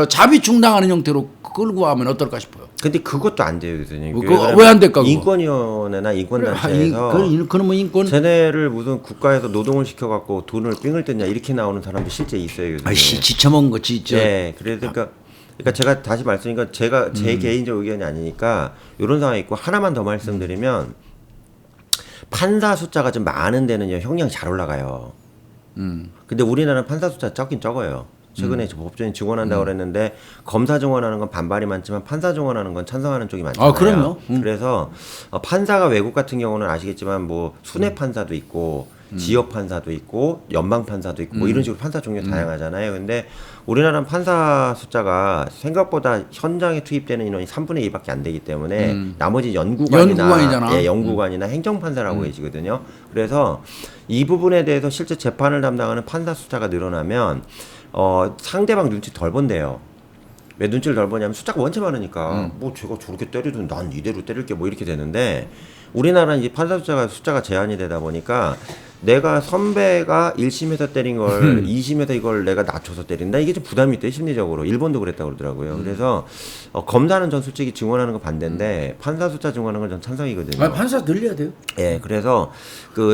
S1: 자비 충당하는 형태로 끌고 가면 어떨까 싶어요.
S2: 근데 그것도 안 돼요, 교수님.
S1: 왜 안 될까?
S2: 인권위원회나 인권단체에서
S1: 그러면 인권
S2: 쟤네를 무슨 국가에서 노동을 시켜갖고 돈을 삥을 뜯냐 이렇게 나오는 사람도 실제 있어요, 교수님.
S1: 아이씨 지쳐먹은 거 진짜.
S2: 네, 그러니까 제가 다시 말씀드리니까 제가 제 개인적 의견이 아니니까 이런 상황이 있고 하나만 더 말씀드리면 판사 숫자가 좀 많은 데는요 형량이 잘 올라가요. 근데 우리나라는 판사 숫자 적긴 적어요. 최근에 법조인 증언한다고 그랬는데 검사 증언하는 건 반발이 많지만 판사 증언하는 건 찬성하는 쪽이 많잖아요.
S1: 아, 그럼요.
S2: 그래서 판사가 외국 같은 경우는 아시겠지만 뭐 순회 판사도 있고 지역 판사도 있고 연방 판사도 있고 뭐 이런 식으로 판사 종류 다양하잖아요. 근데 우리나라는 판사 숫자가 생각보다 현장에 투입되는 인원이 3분의 2밖에 안 되기 때문에 나머지
S1: 연구관이잖아.
S2: 연구관이나 행정판사라고 계시거든요. 그래서 이 부분에 대해서 실제 재판을 담당하는 판사 숫자가 늘어나면 상대방 눈치 덜 본대요. 왜 눈치를 덜 보냐면 숫자가 원체 많으니까 뭐 제가 저렇게 때려도 난 이대로 때릴게 뭐 이렇게 되는데 우리나라는 이제 판사 숫자가 제한이 되다 보니까 내가 선배가 1심에서 때린 걸 2심에서 이걸 내가 낮춰서 때린다 이게 좀 부담이 돼 심리적으로. 일본도 그랬다고 그러더라고요. 그래서 검사는 전 솔직히 증언하는 거 반대인데 판사 숫자 증언하는 건 전 찬성이거든요.
S1: 아, 판사 늘려야 돼요.
S2: 예, 그래서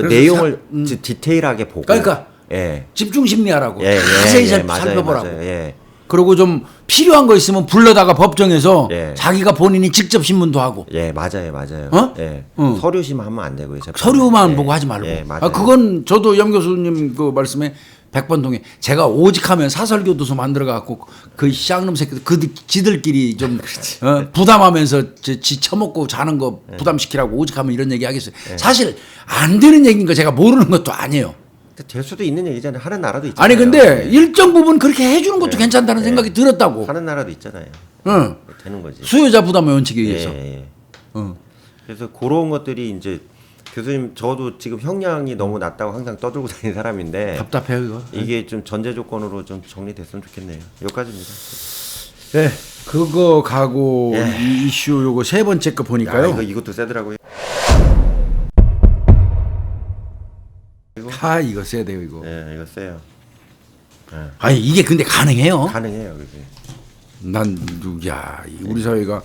S2: 내용을 디테일하게 보고
S1: 그러니까
S2: 예.
S1: 집중 심리하라고
S2: 예,
S1: 자세히
S2: 맞아요,
S1: 살펴보라고.
S2: 맞아요, 예.
S1: 그리고 좀 필요한 거 있으면 불러다가 법정에서
S2: 예.
S1: 자기가 본인이 직접 신문도 하고
S2: 예, 맞아요.
S1: 어?
S2: 예.
S1: 응.
S2: 서류시만 하면 안 되고요. 재판은.
S1: 서류만
S2: 예.
S1: 보고 하지 말고.
S2: 예, 맞아요.
S1: 아, 그건 저도 염 교수님 그 말씀에 100번 동의. 제가 오직하면 사설교도소 만들어 갖고 그 쌍놈 새끼들 지들끼리 좀 부담하면서 지 처먹고 자는 거 부담시키라고 오직하면 이런 얘기 하겠어요. 사실 안 되는 얘기인 거 제가 모르는 것도 아니에요.
S2: 될 수도 있는 얘기잖아요. 하는 나라도 있잖아요.
S1: 아니 근데 일정 부분 그렇게 해주는 것도
S2: 네.
S1: 괜찮다는 생각이 들었다고.
S2: 하는 나라도 있잖아요.
S1: 응.
S2: 되는 거지.
S1: 수요자 부담의 원칙에 의해서.
S2: 예.
S1: 응.
S2: 그래서 그런 것들이 이제 교수님 저도 지금 형량이 너무 낮다고 항상 떠들고 다니는 사람인데
S1: 답답해요 이거.
S2: 이게 좀 전제 조건으로 좀 정리됐으면 좋겠네요. 여기까지입니다.
S1: 네. 그거 가고
S2: 예.
S1: 이 이슈 요거 세 번째 거 보니까요.
S2: 이것도 세더라고요.
S1: 이거 세야 돼요 이거.
S2: 예, 이거 세요.
S1: 아니 이게 근데 가능해요?
S2: 가능해요, 그게.
S1: 난 우리 사회가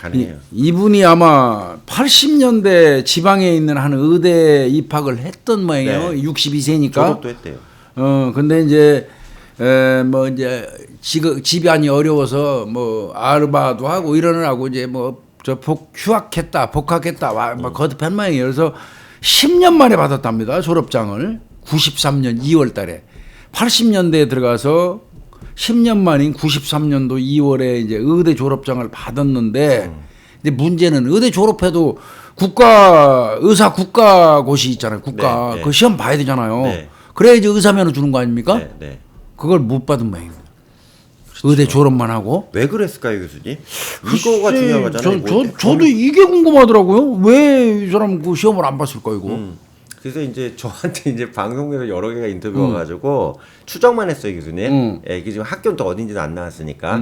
S2: 가능해요.
S1: 이분이 아마 80년대 지방에 있는 한 의대 입학을 했던 모양이에요.
S2: 네.
S1: 62세니까.
S2: 졸업도 했대요.
S1: 근데 이제 뭐 이제 집안이 어려워서 뭐 아르바도 하고 이러느라고 이제 뭐 복학했다 막 거듭한 모양이에요. 그래서 10년 만에 받았답니다. 졸업장을 93년 2월 달에 80년대에 들어가서 10년 만인 93년도 2월에 이제 의대 졸업장을 받았는데 이제 문제는 의대 졸업해도 의사 국가고시 있잖아요. 국가
S2: 네.
S1: 그 시험 봐야 되잖아요.
S2: 네.
S1: 그래야지 의사면허 주는 거 아닙니까?
S2: 네, 네.
S1: 그걸 못 받은 모양이에요. 의대 졸업만 하고.
S2: 왜 그랬을까요, 교수님? 이거가 중요한 거잖아요.
S1: 저도 이게 궁금하더라고요. 왜 이 사람 그 시험을 안 봤을까 이거.
S2: 그래서 이제 저한테 이제 방송에서 여러 개가 인터뷰 와가지고 추정만 했어요, 교수님. 예, 이게 지금 학교는 또 어딘지도 안 나왔으니까.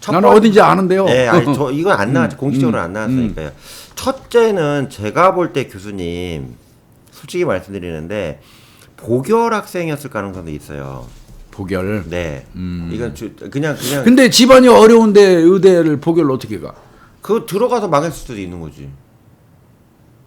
S1: 나는 어딘지 아는데요.
S2: 예, 아니, 저 이건 안 나왔죠. 공식적으로 안 나왔으니까요. 첫째는 제가 볼 때 교수님 솔직히 말씀드리는데 보결 학생이었을 가능성도 있어요.
S1: 보결.
S2: 네. 이건 그냥.
S1: 근데 집안이 어려운데 의대를 보결로 어떻게 가?
S2: 그 들어가서 망했을 수도 있는 거지.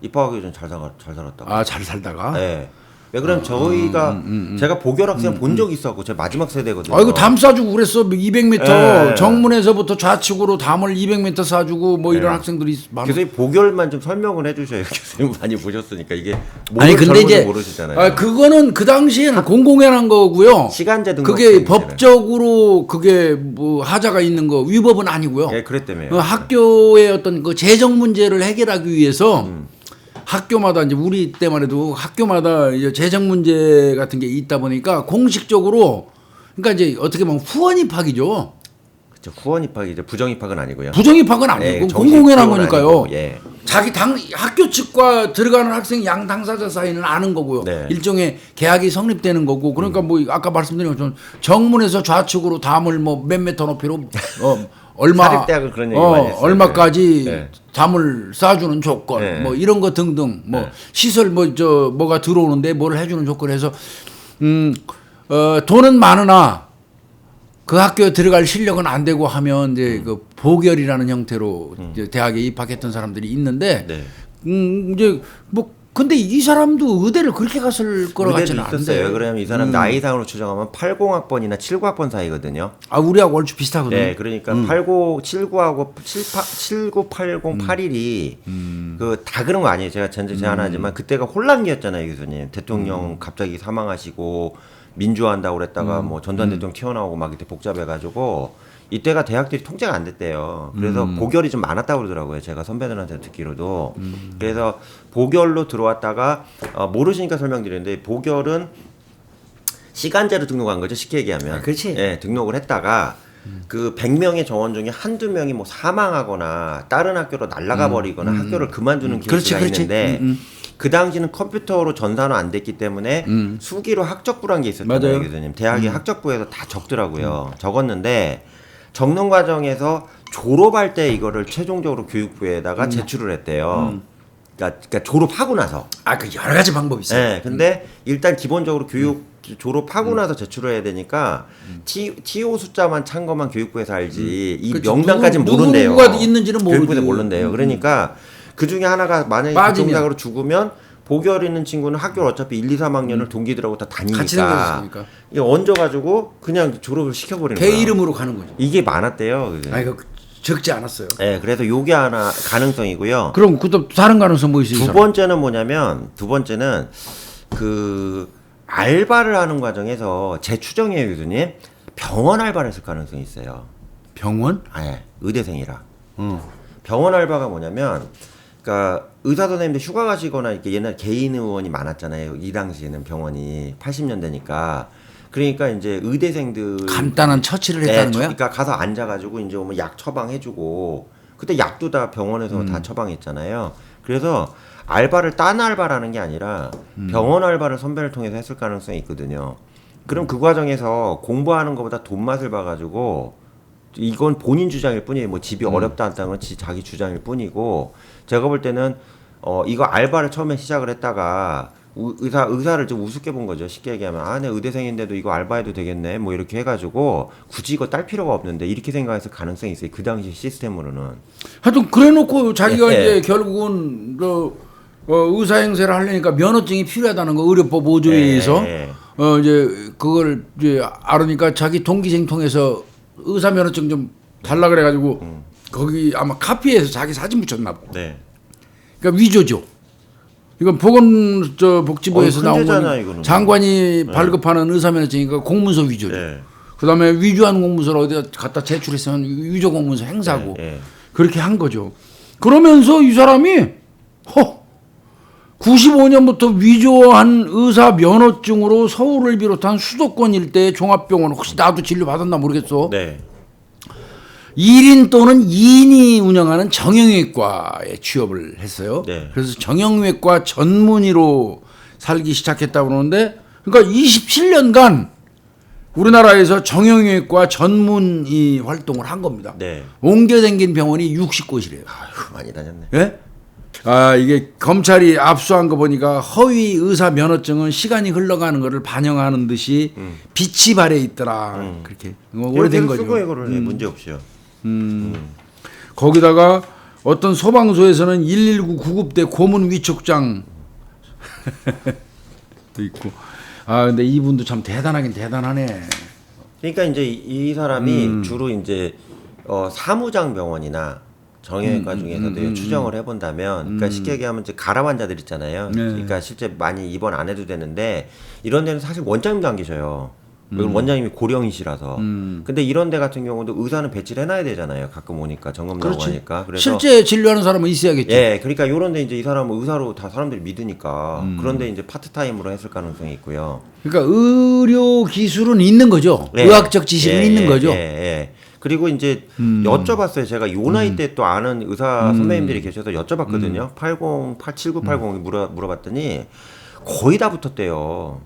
S2: 입학하기 전 잘 살았다고.
S1: 아, 잘 살다가?
S2: 네. 왜 그러면 저희가 제가 보결 학생 본 적이 있었고 제가 마지막 세대거든요.
S1: 아이고 담 쏴주고 그랬어. 200m
S2: 네.
S1: 정문에서부터 좌측으로 담을 200m 쏴주고 뭐 이런 학생들이 많아.
S2: 교수님 보결만 좀 설명을 해주셔요. 교수님 많이 보셨으니까 이게
S1: 아니 근데 이제
S2: 모르시잖아요.
S1: 그거는 그 당시에는 공공연한 거고요.
S2: 시간제 등록
S1: 그게 법적으로 그게 뭐 하자가 있는 거 위법은 아니고요.
S2: 예, 그랬다며요.
S1: 학교의 어떤 그 재정 문제를 해결하기 위해서 학교마다 이제 우리 때만 해도 학교마다 이제 재정 문제 같은 게 있다 보니까 공식적으로 그러니까 이제 어떻게 보면 후원 입학이죠.
S2: 그렇죠. 후원 입학이 이제 부정 입학은 아니고요.
S1: 부정 입학은 아니고
S2: 예,
S1: 공공연한 거니까요.
S2: 아니고, 예.
S1: 자기 학교 측과 들어가는 학생 양 당사자 사이는 아는 거고요.
S2: 네.
S1: 일종의 계약이 성립되는 거고. 그러니까 뭐 아까 말씀드린 것처럼 정문에서 좌측으로 담을 뭐 몇 미터 높이로
S2: 사립대학은 그런 얘기 많이 했어요.
S1: 얼마까지
S2: 네.
S1: 담을 쏴주는 조건,
S2: 네.
S1: 뭐 이런 거 등등, 뭐
S2: 네.
S1: 시설 뭐가 들어오는데 뭘 해주는 조건에서 돈은 많으나 그 학교에 들어갈 실력은 안 되고 하면 이제 그 보결이라는 형태로 이제 대학에 입학했던 사람들이 있는데
S2: 네.
S1: 이제 뭐 근데 이 사람도 의대를 그렇게 갔을 거라 같지는 않은데.
S2: 있었어요. 그러면 이 사람 나이상으로 추정하면 80학번이나 79학번 사이거든요.
S1: 아 우리하고 얼추 비슷하거든요.
S2: 네, 그러니까 79하고 79, 80, 81이 그 다 그런 거 아니에요. 제가 전제 제안하지만 그때가 혼란기였잖아요, 교수님. 대통령 갑자기 사망하시고 민주화한다고 그랬다가 뭐 전두환 대통령 튀어나오고 막 이때 복잡해가지고 이때가 대학들이 통제가 안 됐대요. 그래서 보결이 좀 많았다고 그러더라고요. 제가 선배들한테 듣기로도. 그래서 보결로 들어왔다가 모르시니까 설명드리는데 보결은 시간제로 등록한 거죠. 쉽게 얘기하면.
S1: 아, 그렇지.
S2: 예, 등록을 했다가 그 100명의 정원 중에 한두 명이 뭐 사망하거나 다른 학교로 날아가 버리거나 학교를 그만두는 케이스가 있는데 그 당시는 컴퓨터로 전산화 안 됐기 때문에 수기로 학적부란 게 있었잖아요,
S1: 맞아요.
S2: 교수님. 대학의 학적부에서 다 적더라고요. 적었는데 적는 과정에서 졸업할 때 이거를 최종적으로 교육부에다가 제출을 했대요. 그러니까 졸업하고 나서.
S1: 아 그 여러 가지 방법이 있어요.
S2: 네, 근데 일단 기본적으로 교육 졸업하고 나서 제출을 해야 되니까 TO 숫자만 찬 것만 교육부에서 알지 이
S1: 그치,
S2: 명단까지는 모른대요.
S1: 누구가 있는지는 모르지.
S2: 교육부에 모른대요. 그러니까 그 중에 하나가 만약에
S1: 빠지면.
S2: 교통사고로 죽으면 보결 있는 친구는 학교를 어차피 1, 2, 3학년을 동기들하고 다
S1: 같이
S2: 다니니까
S1: 생겼으니까
S2: 이게 얹어가지고 그냥 졸업을 시켜버리는
S1: 걔
S2: 거야.
S1: 이름으로 가는 거죠.
S2: 이게 많았대요. 그게.
S1: 아 이거 적지 않았어요.
S2: 네, 그래서 요게 하나 가능성이고요.
S1: 그럼 그것도 다른 가능성 뭐 있어요?
S2: 두 번째는 뭐냐면 두 번째는 그 알바를 하는 과정에서 제 추정이에요, 교수님. 병원 알바를 했을 가능성이 있어요.
S1: 병원?
S2: 아, 의대생이라. 병원 알바가 뭐냐면, 그러니까 의사 선생님들 휴가 가시거나 이렇게 옛날 개인 의원이 많았잖아요. 이 당시에는 병원이 80년대니까. 그러니까 이제 의대생들
S1: 간단한 처치를 했다는 거야?
S2: 그러니까 가서 앉아가지고 이제 오면 약 처방해주고 그때 약도 다 병원에서 다 처방했잖아요. 그래서 알바를 딴 알바라는 게 아니라 병원 알바를 선배를 통해서 했을 가능성이 있거든요. 그럼 그 과정에서 공부하는 것보다 돈 맛을 봐가지고 이건 본인 주장일 뿐이에요. 뭐 집이 어렵다 한다는 건 자기 주장일 뿐이고 제가 볼 때는 이거 알바를 처음에 시작을 했다가 의사를 좀 우습게 본 거죠. 쉽게 얘기하면 아, 내 의대생인데도 이거 알바해도 되겠네. 뭐 이렇게 해가지고 굳이 이거 딸 필요가 없는데 이렇게 생각했을 가능성이 있어요. 그 당시 시스템으로는.
S1: 하여튼 그래놓고 자기가
S2: 예,
S1: 이제 결국은 의사 행세를 하려니까 면허증이 필요하다는 거 의료법 5조에 의해서
S2: 예.
S1: 이제 그걸 이제 알으니까 자기 동기생 통해서 의사 면허증 좀 달라 그래가지고 거기 아마 카피해서 자기 사진 붙였나 봐.
S2: 네.
S1: 그러니까 위조죠. 이건 보건복지부에서 나온
S2: 큰죄잖아,
S1: 거니
S2: 이거는.
S1: 장관이 발급하는 의사 면허증이니까 공문서 위조죠.
S2: 네.
S1: 그다음에 위조한 공문서를 어디다 갖다 제출했으면 위조 공문서 행사고
S2: 네.
S1: 그렇게 한 거죠. 그러면서 이 사람이 95년부터 위조한 의사 면허증으로 서울을 비롯한 수도권 일대의 종합병원 혹시 나도 진료 받았나 모르겠어.
S2: 네.
S1: 1인 또는 2인이 운영하는 정형외과에 취업을 했어요.
S2: 네.
S1: 그래서 정형외과 전문의로 살기 시작했다고 그러는데 그러니까 27년간 우리나라에서 정형외과 전문의 활동을 한 겁니다.
S2: 네.
S1: 옮겨 다닌 병원이 60곳이래요.
S2: 아휴, 많이 다녔네.
S1: 예? 아, 이게 검찰이 압수한 거 보니까 허위 의사 면허증은 시간이 흘러가는 것을 반영하는 듯이 빛이 발해 있더라. 그렇게 오래된 거죠.
S2: 쓰고 이거를 문제 없이요.
S1: 거기다가 어떤 소방서에서는 119 구급대 고문 위촉장 도 있고. 아, 근데 이분도 참 대단하긴 대단하네.
S2: 그러니까 이제 이 사람이 주로 이제 사무장 병원이나 정형외과 중에서도 추정을 해본다면, 그러니까 쉽게 얘기하면 이제 가람 환자들 있잖아요.
S1: 네.
S2: 그러니까 실제 많이 입원 안 해도 되는데 이런 데는 사실 원장님도 안 계셔요. 원장님이 고령이시라서. 근데 이런 데 같은 경우도 의사는 배치를 해놔야 되잖아요. 가끔 오니까 점검 나오고 하니까. 그래서
S1: 실제 진료하는 사람은 있어야겠죠.
S2: 예, 그러니까 이런데 이제 이 사람은 의사로 다 사람들이 믿으니까 그런데 이제 파트타임으로 했을 가능성이 있고요.
S1: 그러니까 의료 기술은 있는 거죠.
S2: 예.
S1: 의학적 지식은
S2: 예,
S1: 있는
S2: 예,
S1: 거죠.
S2: 예, 예. 그리고 이제 여쭤봤어요. 제가 요 나이 때 또 아는 의사 선배님들이 계셔서 여쭤봤거든요. 7980 물어봤더니 거의 다 붙었대요.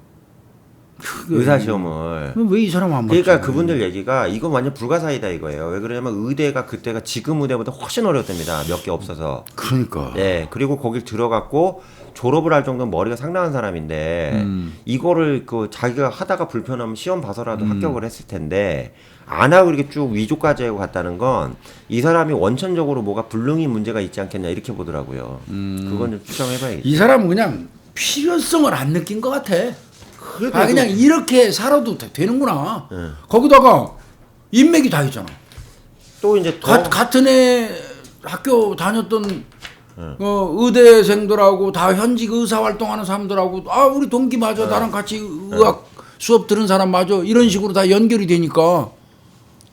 S2: 의사 시험을.
S1: 왜 이 사람 안 맞죠?
S2: 그러니까 그분들 얘기가 이건 완전 불가사의다 이거예요. 왜 그러냐면 의대가 그때가 지금 의대보다 훨씬 어려웠답니다. 몇 개 없어서.
S1: 그러니까.
S2: 네, 그리고 거길 들어갔고 졸업을 할 정도면 머리가 상당한 사람인데 이거를 그 자기가 하다가 불편하면 시험 봐서라도 합격을 했을 텐데 안 하고 이렇게 쭉 위조까지 하고 갔다는 건 이 사람이 원천적으로 뭐가 불능이 문제가 있지 않겠냐 이렇게 보더라고요. 그건 좀 추정해봐야겠죠.
S1: 이 사람은 그냥 필요성을 안 느낀 것 같아.
S2: 그래도
S1: 아 그냥 이렇게 살아도 되는구나. 거기다가 인맥이 다 있잖아.
S2: 또 이제 더
S1: 같은 애 학교 다녔던 의대생들하고 다 현직 의사 활동하는 사람들하고 아 우리 동기 맞아 나랑 같이 의학 수업 들은 사람 맞아 이런 식으로 다 연결이 되니까.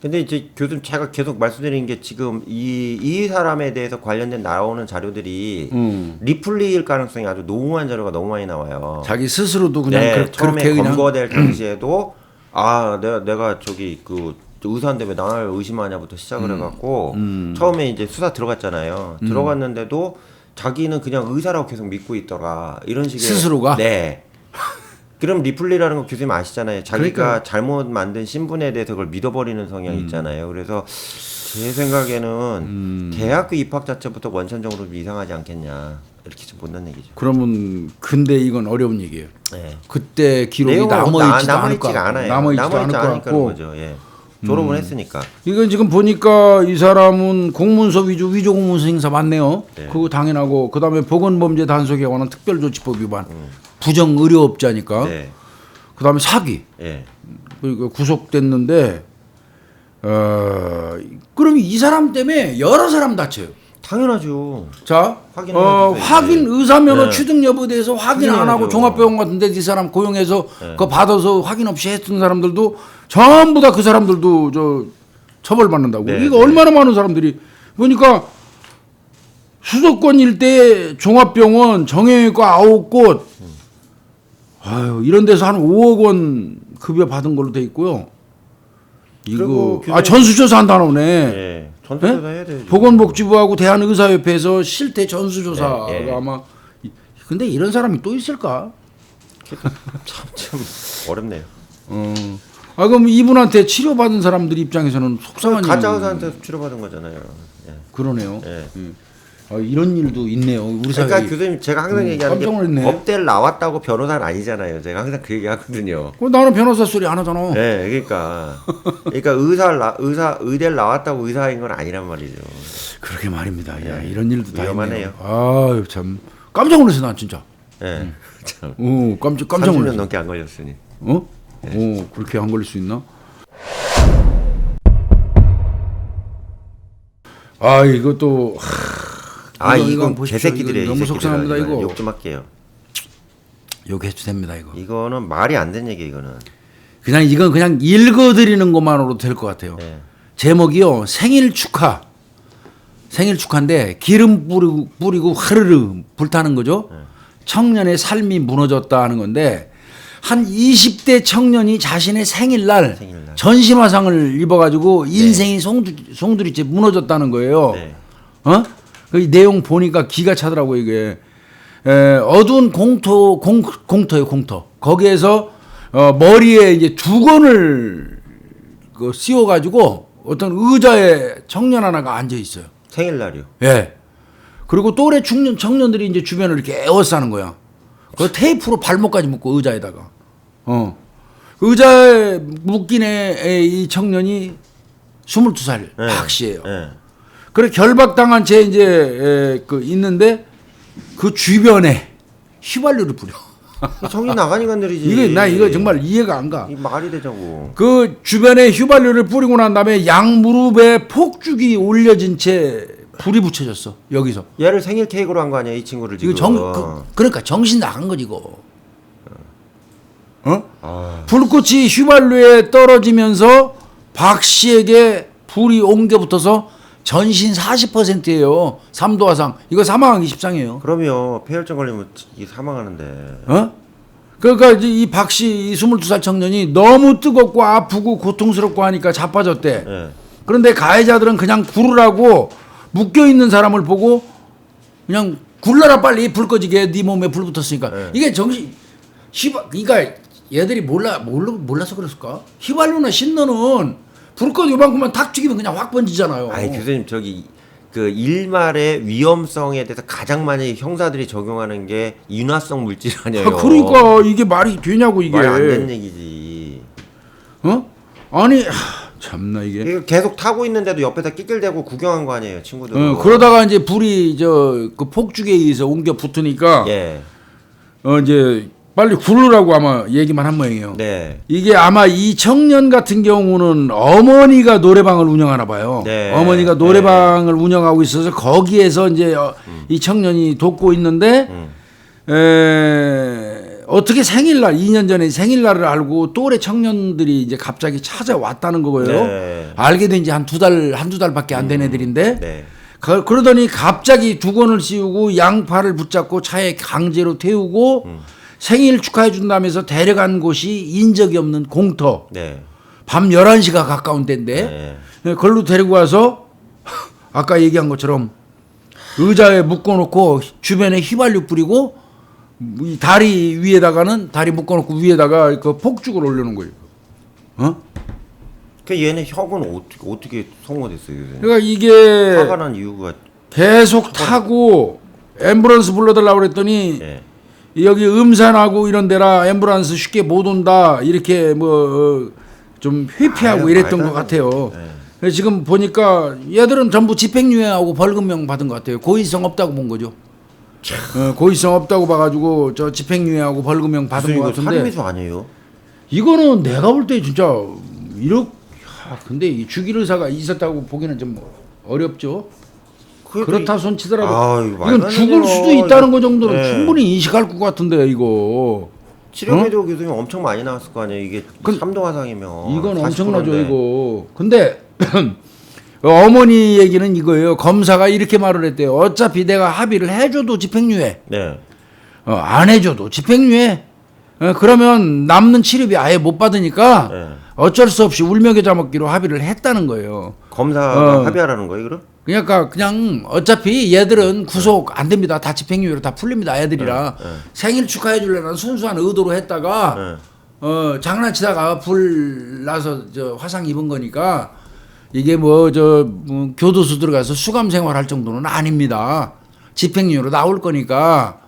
S2: 근데 이제 교수님 제가 계속 말씀드리는 게 지금 이 사람에 대해서 관련된 나오는 자료들이 리플리일 가능성이 아주 농후한 자료가 너무 많이 나와요.
S1: 자기 스스로도 그냥
S2: 네, 처음에
S1: 그렇게 그냥
S2: 검거될 당시에도 아 내가 저기 그 의사인데 왜 나를 의심하냐부터 시작을 해갖고 처음에 이제 수사 들어갔잖아요. 들어갔는데도 자기는 그냥 의사라고 계속 믿고 있더라 이런 식의
S1: 스스로가?
S2: 네. 그럼 리플리라는 거 교수님 아시잖아요. 자기가
S1: 그러니까요.
S2: 잘못 만든 신분에 대해서 그걸 믿어버리는 성향이 있잖아요. 그래서 제 생각에는 대학교 입학 자체부터 원천적으로 좀 이상하지 않겠냐 이렇게 좀 본다는 얘기죠.
S1: 그러면 근데 이건 어려운 얘기예요.
S2: 네.
S1: 그때 기록이
S2: 내용은
S1: 남아있지도 않을 것
S2: 남아있지가
S1: 같고
S2: 않아요.
S1: 남아있지도 않을 것
S2: 않으니까
S1: 같고
S2: 거죠. 예. 졸업을 했으니까.
S1: 이건 지금 보니까 이 사람은 공문서 위조 공문서 행사 맞네요.
S2: 네.
S1: 그거 당연하고 그다음에 보건범죄 단속에 관한 특별조치법 위반, 부정 의료업자니까.
S2: 네.
S1: 그다음에 사기.
S2: 예.
S1: 그러니까 구속됐는데 그럼 이 사람 때문에 여러 사람 다쳐요.
S2: 당연하죠.
S1: 자,
S2: 확인을 해주세요.
S1: 확인 의사면허
S2: 네.
S1: 취득 여부에 대해서 확인 안 하고
S2: 확인해야죠.
S1: 종합병원 같은데 이 사람 고용해서
S2: 네.
S1: 그거 받아서 확인 없이 했던 사람들도 전부 다 그 사람들도 저 처벌받는다고.
S2: 네,
S1: 이거
S2: 네.
S1: 얼마나 많은 사람들이 보니까 수도권 일대 종합병원 정형외과 9곳 아유 이런 데서 한 5억 원 급여 받은 걸로 돼 있고요. 이거
S2: 그리고
S1: 전수조사 한다 나오네.
S2: 예. 전투조사
S1: 네?
S2: 해야 되죠.
S1: 보건복지부하고 대한의사협회에서 실태 전수조사가
S2: 예, 예.
S1: 아마 근데 이런 사람이 또 있을까?
S2: 참 어렵네요.
S1: 그럼 이분한테 치료받은 사람들 입장에서는 속상한
S2: 가짜
S1: 일이-
S2: 의사한테 치료받은 거잖아요. 예.
S1: 그러네요.
S2: 예.
S1: 이런 일도 있네요. 우리 사회에.
S2: 그러니까 교수님 제가 항상 얘기하는 게
S1: 깜짝 놀랐네.
S2: 법대를 나왔다고 변호사는 아니잖아요. 제가 항상 그 얘기하거든요.
S1: 나는 변호사 소리 안 하잖아.
S2: 네, 그러니까 의대를 나왔다고 의사인 건 아니란 말이죠.
S1: 그러게 말입니다. 야, 이런 일도 다
S2: 위험하네요.
S1: 있네요. 아유 참 깜짝 놀랐어 난 진짜.
S2: 예. 참.
S1: 깜짝
S2: 30년
S1: 놀랐어.
S2: 넘게 안 걸렸으니.
S1: 그렇게 안 걸릴 수 있나? 이것도
S2: 이건
S1: 보십시오.
S2: 개새끼들이에요.
S1: 이거 너무 속상합니다, 이거.
S2: 욕 좀 할게요.
S1: 욕해도 됩니다 이거.
S2: 이거는 말이 안 되는 얘기 이거는.
S1: 이건 그냥 읽어드리는 것만으로도 될 것 같아요.
S2: 예.
S1: 제목이요 생일 축하. 생일 축하인데 기름 뿌리고 화르르 불타는 거죠. 청년의 삶이 무너졌다 하는 건데 한 20대 청년이 자신의 생일날 전신화상을 입어가지고 인생이 송두리째 무너졌다는 거예요.
S2: 네.
S1: 그 내용 보니까 기가 차더라고 이게. 어두운 공터요 공터. 거기에서 머리에 이제 두건을 씌워가지고 어떤 의자에 청년 하나가 앉아 있어요.
S2: 생일날이요.
S1: 예. 그리고 또래 청년들이 이제 주변을 이렇게 에워싸는 거야. 그 테이프로 발목까지 묶고 의자에다가. 의자에 묶인 이 청년이 22살 박 씨예요.
S2: 예.
S1: 그래 결박당한 채 이제 있는데 그 주변에 휘발유를 뿌려.
S2: 정신 나간 인간들이지.
S1: 이거 정말 이해가 안 가.
S2: 이 말이 되자고.
S1: 그 주변에 휘발유를 뿌리고 난 다음에 양 무릎에 폭죽이 올려진 채 불이 붙여졌어 여기서.
S2: 얘를 생일 케이크로 한 거 아니야 이 친구를 지금.
S1: 이거 그러니까 정신 나간 거지 이거.
S2: 아.
S1: 불꽃이 휘발유에 떨어지면서 박 씨에게 불이 옮겨 붙어서 전신 40%예요. 3도 화상. 이거 사망하기 십상이에요.
S2: 그럼요. 폐혈증 걸리면 사망하는데.
S1: 그러니까 이제 이 박 씨 22살 청년이 너무 뜨겁고 아프고 고통스럽고 하니까 자빠졌대.
S2: 예.
S1: 그런데 가해자들은 그냥 굴으라고 묶여 있는 사람을 보고 그냥 굴러라 빨리 불 꺼지게 네 몸에 불 붙었으니까. 이게 그러니까 얘들이 몰라서 그랬을까? 휘발유나 신너는 불꽃 요만큼만 탁 튀기면 그냥 확 번지잖아요.
S2: 아니 교수님 저기 그 일말의 위험성에 대해서 가장 많이 형사들이 적용하는 게 인화성 물질 아니에요.
S1: 그러니까 이게 말이 되냐고 이게.
S2: 말 안 되는 얘기지.
S1: 아니 참나 이게.
S2: 이거 계속 타고 있는데도 옆에다 낄낄대고 구경한 거 아니에요 친구들.
S1: 그러다가 이제 불이 그 폭죽에 의해서 옮겨 붙으니까
S2: 예.
S1: 이제 빨리 굴르라고 아마 얘기만 한 모양이에요.
S2: 네.
S1: 이게 아마 이 청년 같은 경우는 어머니가 노래방을 운영하나 봐요.
S2: 네.
S1: 어머니가 노래방을 운영하고 있어서 거기에서 이제 이 청년이 돕고 있는데 어떻게 생일날 2년 전에 생일날을 알고 또래 청년들이 이제 갑자기 찾아왔다는 거예요.
S2: 네.
S1: 알게 된 지 한두 달밖에 안 된 애들인데
S2: 네.
S1: 그러더니 갑자기 두건을 씌우고 양팔을 붙잡고 차에 강제로 태우고 생일 축하해 준다면서 데려간 곳이 인적이 없는 공터.
S2: 네.
S1: 밤 11시가 가까운 데인데 그걸로 데리고 와서 아까 얘기한 것처럼 의자에 묶어놓고 주변에 휘발유 뿌리고 이 다리 묶어놓고 위에다가 그 폭죽을 올려놓은 거예요.
S2: 그 얘네 혁은 어떻게 성공됐어요?
S1: 그러니까 이게
S2: 화가 난 이유가
S1: 계속 타고 앰뷸런스 불러달라고 그랬더니
S2: 예.
S1: 여기 음산하고 이런 데라 앰뷸런스 쉽게 못 온다 이렇게 좀 회피하고
S2: 아유,
S1: 이랬던
S2: 말도
S1: 것
S2: 안
S1: 같아요.
S2: 네.
S1: 그래서 지금 보니까 얘들은 전부 집행유예하고 벌금형 받은 것 같아요. 고의성 없다고 본 거죠. 고의성 없다고 봐가지고 저 집행유예하고 벌금형 받은 것
S2: 이거
S1: 같은데
S2: 살인미수 아니에요?
S1: 이거는 내가 볼 때 진짜 이렇게 근데 이 죽일 의사가 있었다고 보기는 좀 어렵죠. 그렇다 손치더라도
S2: 이거 말도
S1: 이건
S2: 안
S1: 죽을
S2: 되네요.
S1: 수도 있다는 거 정도는
S2: 네.
S1: 충분히 인식할 것 같은데 이거
S2: 치료비도 교수님 엄청 많이 나왔을 거 아니에요. 이게
S1: 그-
S2: 3도 화상이면
S1: 이건
S2: 40%
S1: 엄청나죠
S2: 인데.
S1: 이거. 근데 어머니 얘기는 이거예요. 검사가 이렇게 말을 했대요. 어차피 내가 합의를 해줘도 집행유예,
S2: 네.
S1: 안 해줘도 집행유예. 그러면 남는 치료비 아예 못 받으니까
S2: 네.
S1: 어쩔 수 없이 울며겨자 먹기로 합의를 했다는 거예요.
S2: 검사가
S1: 어.
S2: 합의하라는 거예요, 그럼?
S1: 그러니까 그냥 어차피 얘들은 구속 안 됩니다. 다 집행유예로 다 풀립니다. 애들이라 생일 축하해 주려는 순수한 의도로 했다가 장난치다가 불 나서 저 화상 입은 거니까 이게 교도소 들어가서 수감 생활할 정도는 아닙니다. 집행유예로 나올 거니까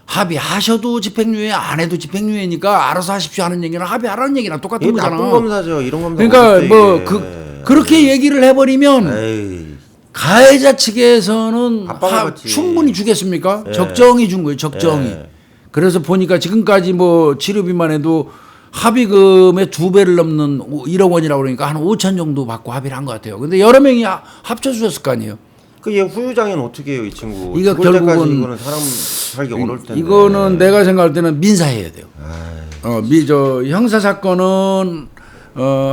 S1: 합의하셔도 집행유예 안 해도 집행유예니까 알아서 하십시오 하는 얘기는 합의하라는 얘기랑 똑같은
S2: 이게
S1: 거잖아.
S2: 나쁜 검사죠. 이런 검사.
S1: 그러니까
S2: 어딨어,
S1: 뭐
S2: 이게.
S1: 그렇게 얘기를 해버리면
S2: 에이.
S1: 가해자 측에서는
S2: 압박을
S1: 충분히 주겠습니까?
S2: 예.
S1: 적정히 준 거예요. 적정히.
S2: 예.
S1: 그래서 보니까 지금까지 뭐 치료비만 해도 합의금의 2배를 넘는 1억 원이라고 그러니까 한 5천 정도 받고 합의를 한 것 같아요. 근데 여러 명이 합쳐주셨을 거 아니에요.
S2: 그 얘 후유장애는 어떻게 해요, 이 친구?
S1: 이거
S2: 죽을 때까지
S1: 결국은
S2: 이거는 사람 살기 어려울 텐데.
S1: 이거는 내가 생각할 때는 민사해야 돼요. 형사 사건은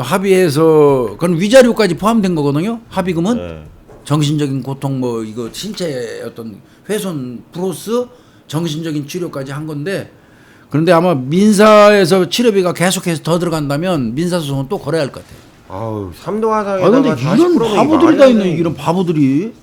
S1: 합의해서 그건 위자료까지 포함된 거거든요. 합의금은
S2: 네.
S1: 정신적인 고통 뭐 이거 신체의 어떤 훼손 플러스 정신적인 치료까지 한 건데 그런데 아마 민사에서 치료비가 계속해서 더 들어간다면 민사소송은 또 걸어야 할 것 같아요.
S2: 아우, 3도 화상에다가
S1: 근데 이런
S2: 40%
S1: 바보들이 다 있네. 이런 바보들이.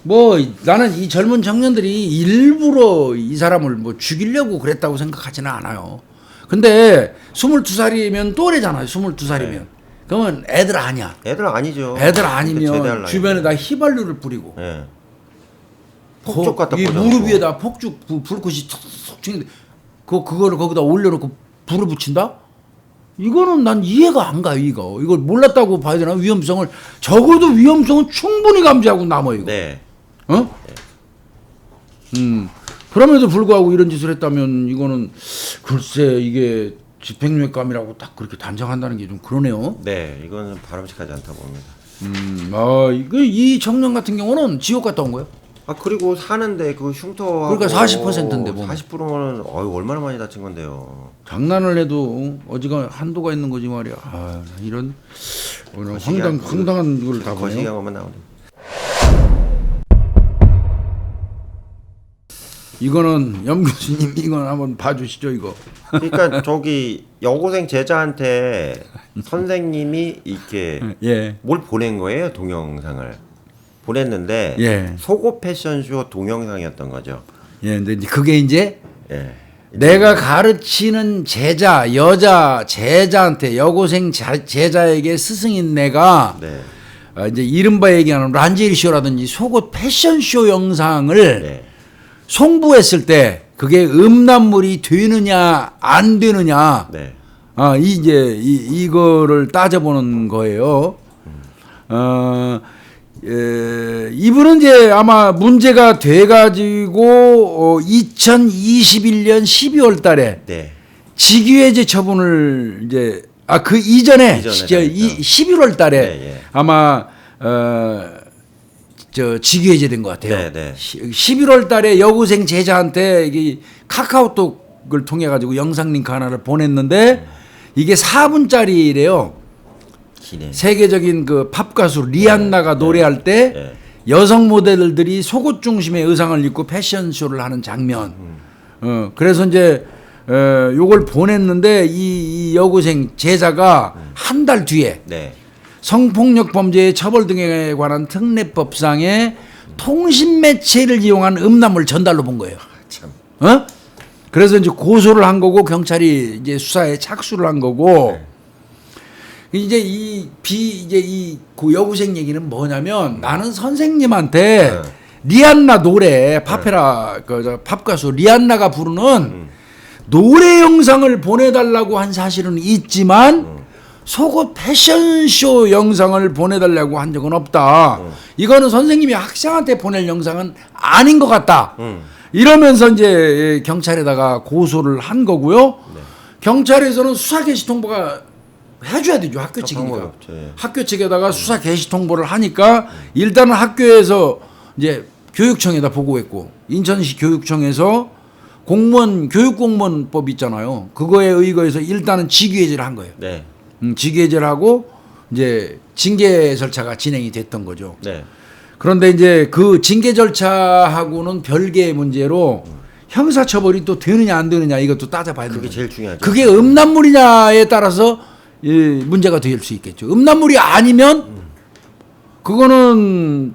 S1: 뭐 나는 이 젊은 청년들이 일부러 이 사람을 뭐 죽이려고 그랬다고 생각하지는 않아요. 근데 22살이면 또래잖아요. 22살이면.
S2: 네.
S1: 그러면 애들 아니야.
S2: 애들 아니죠.
S1: 애들
S2: 제대할
S1: 아니면
S2: 나이인데.
S1: 주변에다 휘발유를 뿌리고
S2: 예. 폭죽 갖다
S1: 이
S2: 꽂아놓고.
S1: 무릎 위에다 폭죽 불꽃이 툭툭 튀는데 그거를 거기다 올려놓고 불을 붙인다? 이거는 난 이해가 안 가요. 이걸 몰랐다고 봐야 되나? 위험성을 적어도 위험성은 충분히 감지하고 남아 이거.
S2: 네.
S1: 그럼에도 불구하고 이런 짓을 했다면 이거는 글쎄 이게 집행유예감이라고 딱 그렇게 단정한다는 게 좀 그러네요.
S2: 네, 이거는 바람직하지 않다 봅니다.
S1: 이 청년 같은 경우는 지옥 갔다 온 거예요.
S2: 그리고 사는데 그 흉터하고
S1: 그러니까 40%인데 뭐.
S2: 40%는 얼마나 많이 다친 건데요.
S1: 장난을 해도 어지가 한도가 있는 거지 말이야. 이런 황당한 걸 다
S2: 거시기한
S1: 보네요.
S2: 것만 나오네.
S1: 이거는 염 교수님 이건 한번 봐주시죠 이거.
S2: 그러니까 저기 여고생 제자한테 선생님이 이렇게
S1: 예.
S2: 뭘 보낸 거예요, 동영상을 보냈는데
S1: 예.
S2: 속옷 패션쇼 동영상이었던 거죠.
S1: 예, 근데 이제 그게 이제
S2: 예.
S1: 내가 가르치는 제자 여자 제자한테 여고생 제자에게 스승인 내가
S2: 네.
S1: 이제 이른바 얘기하는 란제리 쇼라든지 속옷 패션쇼 영상을
S2: 네.
S1: 송부했을 때 그게 음란물이 되느냐 안 되느냐
S2: 네.
S1: 이거를 따져보는 거예요. 이분은 이제 아마 문제가 돼가지고 2021년 12월 달에
S2: 네.
S1: 직위해제 처분을 이제 그 이전에
S2: 이전에
S1: 11월 달에
S2: 네, 예.
S1: 아마 직위해제된 것 같아요.
S2: 네, 네.
S1: 11월 달에 여고생 제자한테 이게 카카오톡을 통해 가지고 영상 링크 하나를 보냈는데 이게 4분짜리래요.
S2: 기네.
S1: 세계적인 그 팝 가수 리안나가 노래할 때
S2: 네.
S1: 여성 모델들이 속옷 중심의 의상을 입고 패션쇼를 하는 장면. 그래서 이제 요걸 보냈는데 이 여고생 제자가 한 달 뒤에
S2: 네.
S1: 성폭력 범죄의 처벌 등에 관한 특례법상의 통신 매체를 이용한 음란물 전달로 본 거예요.
S2: 참.
S1: 그래서 이제 고소를 한 거고 경찰이 이제 수사에 착수를 한 거고. 이제 그 여고생 얘기는 뭐냐면 나는 선생님한테 리안나 노래 팝 가수 리안나가 부르는 노래 영상을 보내달라고 한 사실은 있지만 속옷 패션쇼 영상을 보내달라고 한 적은 없다. 이거는 선생님이 학생한테 보낼 영상은 아닌 것 같다. 이러면서 이제 경찰에다가 고소를 한 거고요.
S2: 네.
S1: 경찰에서는 수사 개시 통보가 해줘야 되죠. 학교
S2: 방법이
S1: 측이니까.
S2: 없죠. 예.
S1: 학교 측에다가 수사 개시 통보를 하니까 일단은 학교에서 이제 교육청에다 보고했고 인천시 교육청에서 공무원 교육공무원법 있잖아요. 그거에 의거해서 일단은 직위해제를 한 거예요.
S2: 네.
S1: 직위해제를 하고 이제 징계 절차가 진행이 됐던 거죠.
S2: 네.
S1: 그런데 이제 그 징계 절차하고는 별개의 문제로 형사처벌이 또 되느냐 안 되느냐 이것도 따져봐야 되는
S2: 그게
S1: 거죠.
S2: 제일 중요하죠.
S1: 그게 음란물이냐에 따라서 문제가 될 수 있겠죠. 음란물이 아니면 그거는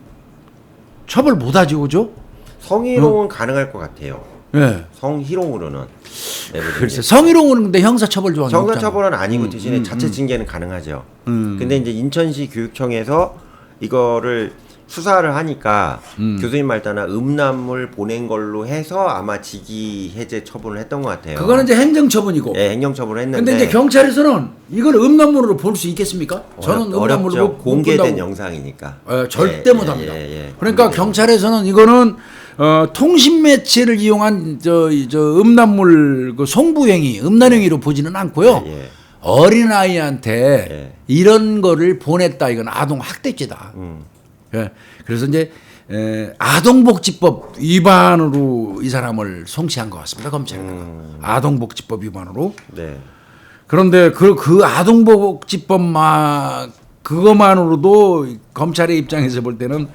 S1: 처벌 못하지, 그죠?
S2: 성희롱은 가능할 것 같아요.
S1: 예.
S2: 성희롱으로는.
S1: 글쎄, 성희롱은 근데 형사처벌 조항이 없잖아요.
S2: 형사처벌은 아니고 대신에 자체 징계는 가능하죠. 근데 이제 인천시 교육청에서 이거를 수사를 하니까 교수님 말따나 음란물 보낸 걸로 해서 아마 직위 해제 처분을 했던 것 같아요.
S1: 그거는 이제 행정처분이고.
S2: 예, 행정처분을 했는데.
S1: 근데 이제 경찰에서는 이걸 음란물로 볼 수 있겠습니까? 저는 음란물로
S2: 어렵죠. 공개된
S1: 본다고.
S2: 영상이니까.
S1: 절대
S2: 예,
S1: 못합니다.
S2: 예.
S1: 그러니까
S2: 공개된
S1: 경찰에서는 이거는 통신 매체를 이용한 저 음란물 그 송부행위, 음란행위로 보지는 않고요.
S2: 예.
S1: 어린 아이한테
S2: 예.
S1: 이런 거를 보냈다 이건 아동 학대죄다. 예. 그래서 이제 아동복지법 위반으로 이 사람을 송치한 것 같습니다. 검찰이 아동복지법 위반으로.
S2: 네.
S1: 그런데 그 아동복지법만 그것만으로도 검찰의 입장에서 볼 때는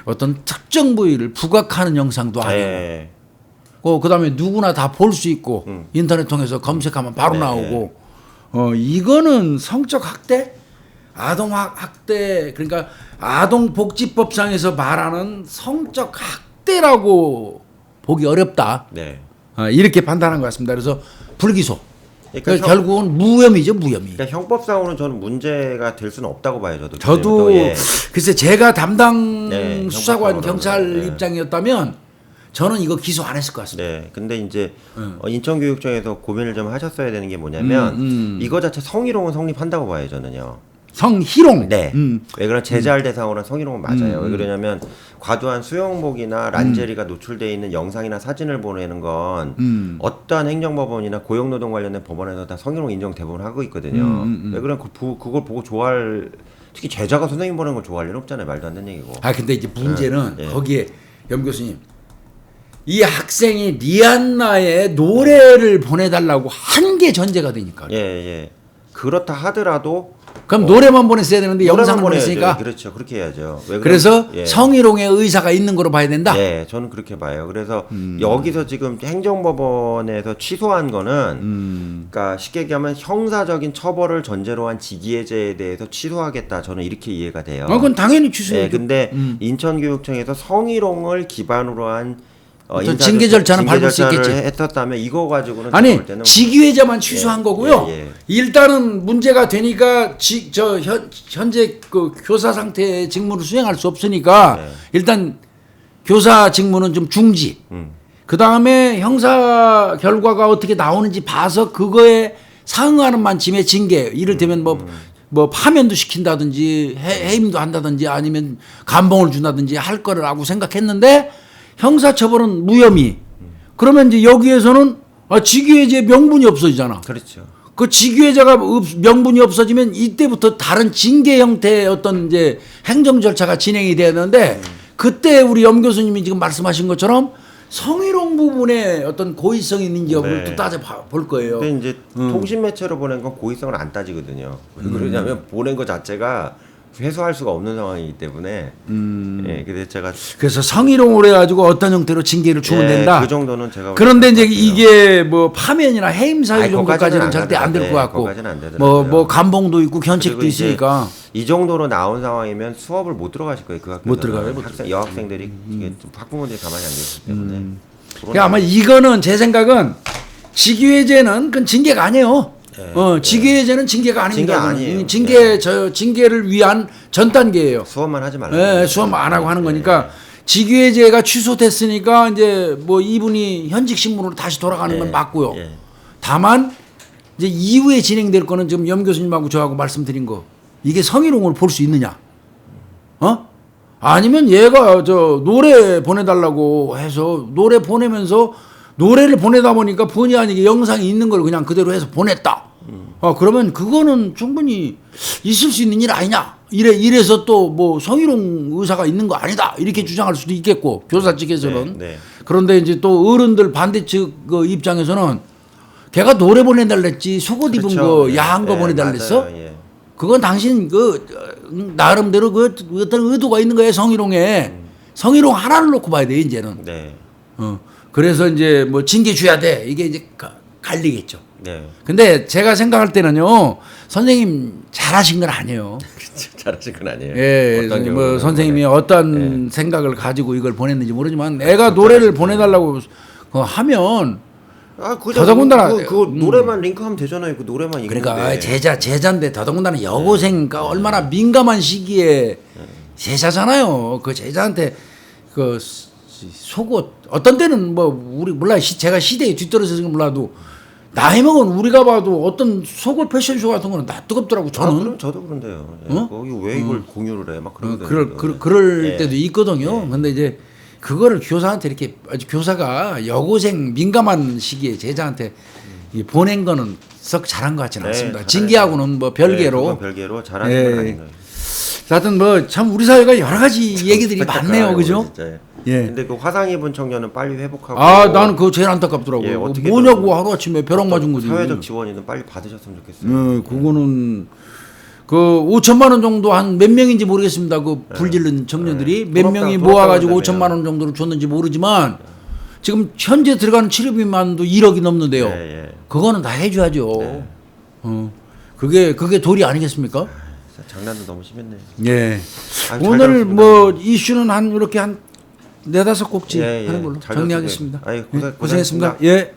S1: 어떤 특정 부위를 부각하는 영상도 아니고,
S2: 예.
S1: 그다음에 누구나 다 볼 수 있고 인터넷 통해서 검색하면 바로
S2: 네.
S1: 나오고, 이거는 성적 학대, 아동 학대, 그러니까 아동복지법상에서 말하는 성적 학대라고 보기 어렵다.
S2: 네.
S1: 이렇게 판단한 것 같습니다. 그래서 불기소.
S2: 그러니까
S1: 결국은 무혐의죠, 무혐의.
S2: 그러니까 형법상으로는 저는 문제가 될 수는 없다고 봐요, 저도.
S1: 저도
S2: 예.
S1: 글쎄 제가 담당
S2: 네,
S1: 수사관
S2: 형법상으로는,
S1: 경찰
S2: 네.
S1: 입장이었다면 저는 이거 기소 안 했을 것 같습니다.
S2: 네. 근데 이제 인천교육청에서 고민을 좀 하셨어야 되는 게 뭐냐면 이거 자체 성희롱은 성립한다고 봐요, 저는요.
S1: 성희롱.
S2: 네. 왜 그런 제재할 대상으로는 성희롱은 맞아요. 왜 그러냐면 과도한 수영복이나 란제리가 노출되어 있는 영상이나 사진을 보내는 건 어떠한 행정법원이나 고용노동 관련된 법원에서 다 성희롱 인정 대부분 하고 있거든요. 왜 그런 그걸 보고 좋아할, 특히 제자가 선생님 보내는 걸 좋아할 일은 없잖아요. 말도 안 되는 얘기고.
S1: 근데 이제 문제는
S2: 예.
S1: 거기에 염 교수님, 이 학생이 리안나의 노래를 보내달라고 한 게 전제가 되니까.
S2: 예. 그렇다 하더라도
S1: 그럼 노래만 보냈어야 되는데 영상을
S2: 보내야죠.
S1: 보냈으니까.
S2: 그렇죠. 그렇게 해야죠. 왜
S1: 그래서
S2: 예.
S1: 성희롱의 의사가 있는 거로 봐야 된다.
S2: 네, 저는 그렇게 봐요. 그래서 여기서 지금 행정법원에서 취소한 거는, 그러니까 쉽게 얘기하면 형사적인 처벌을 전제로 한 직위해제에 대해서 취소하겠다. 저는 이렇게 이해가 돼요.
S1: 그건 당연히 취소해야죠.
S2: 네, 근데 인천교육청에서 성희롱을 기반으로 한
S1: 어떤 징계 절차는 밟을 수 있겠지.
S2: 했었다면 이거 가지고는
S1: 아니
S2: 제가 볼 때는
S1: 직위해제만 취소한 거고요.
S2: 예.
S1: 일단은 문제가 되니까 현재 그 교사 상태의 직무를 수행할 수 없으니까
S2: 네.
S1: 일단 교사 직무는 좀 중지. 그 다음에 형사 결과가 어떻게 나오는지 봐서 그거에 상응하는 만큼의 징계. 이를테면 뭐 파면도 시킨다든지 해임도 한다든지 아니면 감봉을 준다든지 할 거라고 생각했는데. 형사처벌은 무혐의. 그러면 이제 여기에서는 직위해제 명분이 없어지잖아.
S2: 그렇죠.
S1: 그 직위해제가 명분이 없어지면 이때부터 다른 징계 형태의 어떤 이제 행정 절차가 진행이 되는데 그때 우리 염 교수님이 지금 말씀하신 것처럼 성희롱 부분에 어떤 고의성이 있는지 여부를
S2: 네.
S1: 또 따져 볼 거예요.
S2: 근데 이제 통신 매체로 보낸 건 고의성을 안 따지거든요. 왜 그러냐면 보낸 거 자체가 회수할 수가 없는 상황이기 때문에 예,
S1: 그래서 성희롱을 해가지고 어떤 형태로 징계를 주면 된다.
S2: 그 정도는 제가
S1: 그런데 이제 이게 뭐 파면이나 해임 사유 정도까지는 절대 안 될 것 같고 뭐 감봉도 있고 견책도 있으니까
S2: 이 정도로 나온 상황이면 수업을 못 들어가실 거예요. 그 학교
S1: 못 들어가요.
S2: 여학생들이 이게 학부모들이 가만히 안 계시기 때문에
S1: 그러니까 아마 이거는 제 생각은 직위해제는 그건 징계가 아니에요. 직위해제는 징계가 아닙니다. 징계를 위한 전 단계예요.
S2: 수업만 하지 말고.
S1: 네, 수업 안 하고 하는 거니까 직위해제가 취소됐으니까 이제 뭐 이분이 현직 신분으로 다시 돌아가는 건 맞고요. 다만 이제 이후에 진행될 거는 지금 염 교수님하고 저하고 말씀드린 거 이게 성희롱을 볼 수 있느냐? 아니면 얘가 저 노래 보내달라고 해서 노래 보내면서 노래를 보내다 보니까 본의 아니게 영상이 있는 걸 그냥 그대로 해서 보냈다. 그러면 그거는 충분히 있을 수 있는 일 아니냐? 이래서 또 뭐 성희롱 의사가 있는 거 아니다. 이렇게 주장할 수도 있겠고 교사 측에서는.
S2: 네.
S1: 그런데 이제 또 어른들 반대측 그 입장에서는 걔가 노래 보내달랬지 속옷 입은 거 야한 거 보내달랬어?
S2: 예.
S1: 그건 당신 그 나름대로 그 어떤 의도가 있는 거예요. 성희롱에 성희롱 하나를 놓고 봐야 돼 이제는.
S2: 네.
S1: 그래서 이제 뭐 징계 줘야 돼 이게 이제 갈리겠죠.
S2: 네.
S1: 근데 제가 생각할 때는요 선생님 잘하신 건 아니에요.
S2: 잘하신 건 아니에요.
S1: 예,
S2: 어떤
S1: 뭐
S2: 경우는
S1: 선생님이 어떤 생각을 가지고 이걸 보냈는지 모르지만 애가 노래를 보내달라고 하면 더더군다나
S2: 그 노래만 링크하면 되잖아요. 그 노래만 있는데.
S1: 그러니까 제자인데 더더군다나 여고생이니까 얼마나 민감한 시기에 제자잖아요. 그 제자한테 그 속옷 어떤 때는 뭐 우리 몰라 제가 시대에 뒤떨어져서 몰라도 나이 먹은 우리가 봐도 어떤 속옷 패션쇼 같은 거는 다 뜨겁더라고 저는.
S2: 그럼 저도 그런데요. 예. 거기 왜 이걸 공유를 해? 막
S1: 그럴
S2: 예.
S1: 때도 있거든요. 근데 이제 그거를 교사한테 이렇게 아주 교사가 여고생 민감한 시기에 제자한테 보낸 거는 썩 잘한 것 같지는 않습니다. 징계하고는 뭐 별개로.
S2: 그건 별개로 잘하는 건 아닌 거예요.
S1: 하여튼 뭐 참 우리 사회가 여러 가지 얘기들이 많네요, 그죠?
S2: 진짜.
S1: 예.
S2: 근데 그 화상 입은 청년은 빨리 회복하고.
S1: 나는 그거 제일 안타깝더라고.
S2: 예, 어떻게든
S1: 뭐냐고 하루 아침에 벼락 맞은 거지.
S2: 사회적 지원이든 빨리 받으셨으면 좋겠어요.
S1: 그거는 그 5천만 원 정도 한 몇 명인지 모르겠습니다. 그 불질른 청년들이 몇 명이 모아가지고 5천만 원 정도를 줬는지 모르지만 지금 현재 들어가는 치료비만도 1억이 넘는데요.
S2: 예.
S1: 그거는 다 해줘야죠. 그게 도리 아니겠습니까?
S2: 장난도 너무 심했네요.
S1: 예.
S2: 잘
S1: 오늘
S2: 다뤘습니다.
S1: 뭐 이슈는 한 이렇게 한 4-5 곡지
S2: 예, 예.
S1: 하는 걸로
S2: 잘
S1: 정리하겠습니다.
S2: 다뤘습니다. 아유,
S1: 예,
S2: 고생했습니다.
S1: 고생했습니다. 예.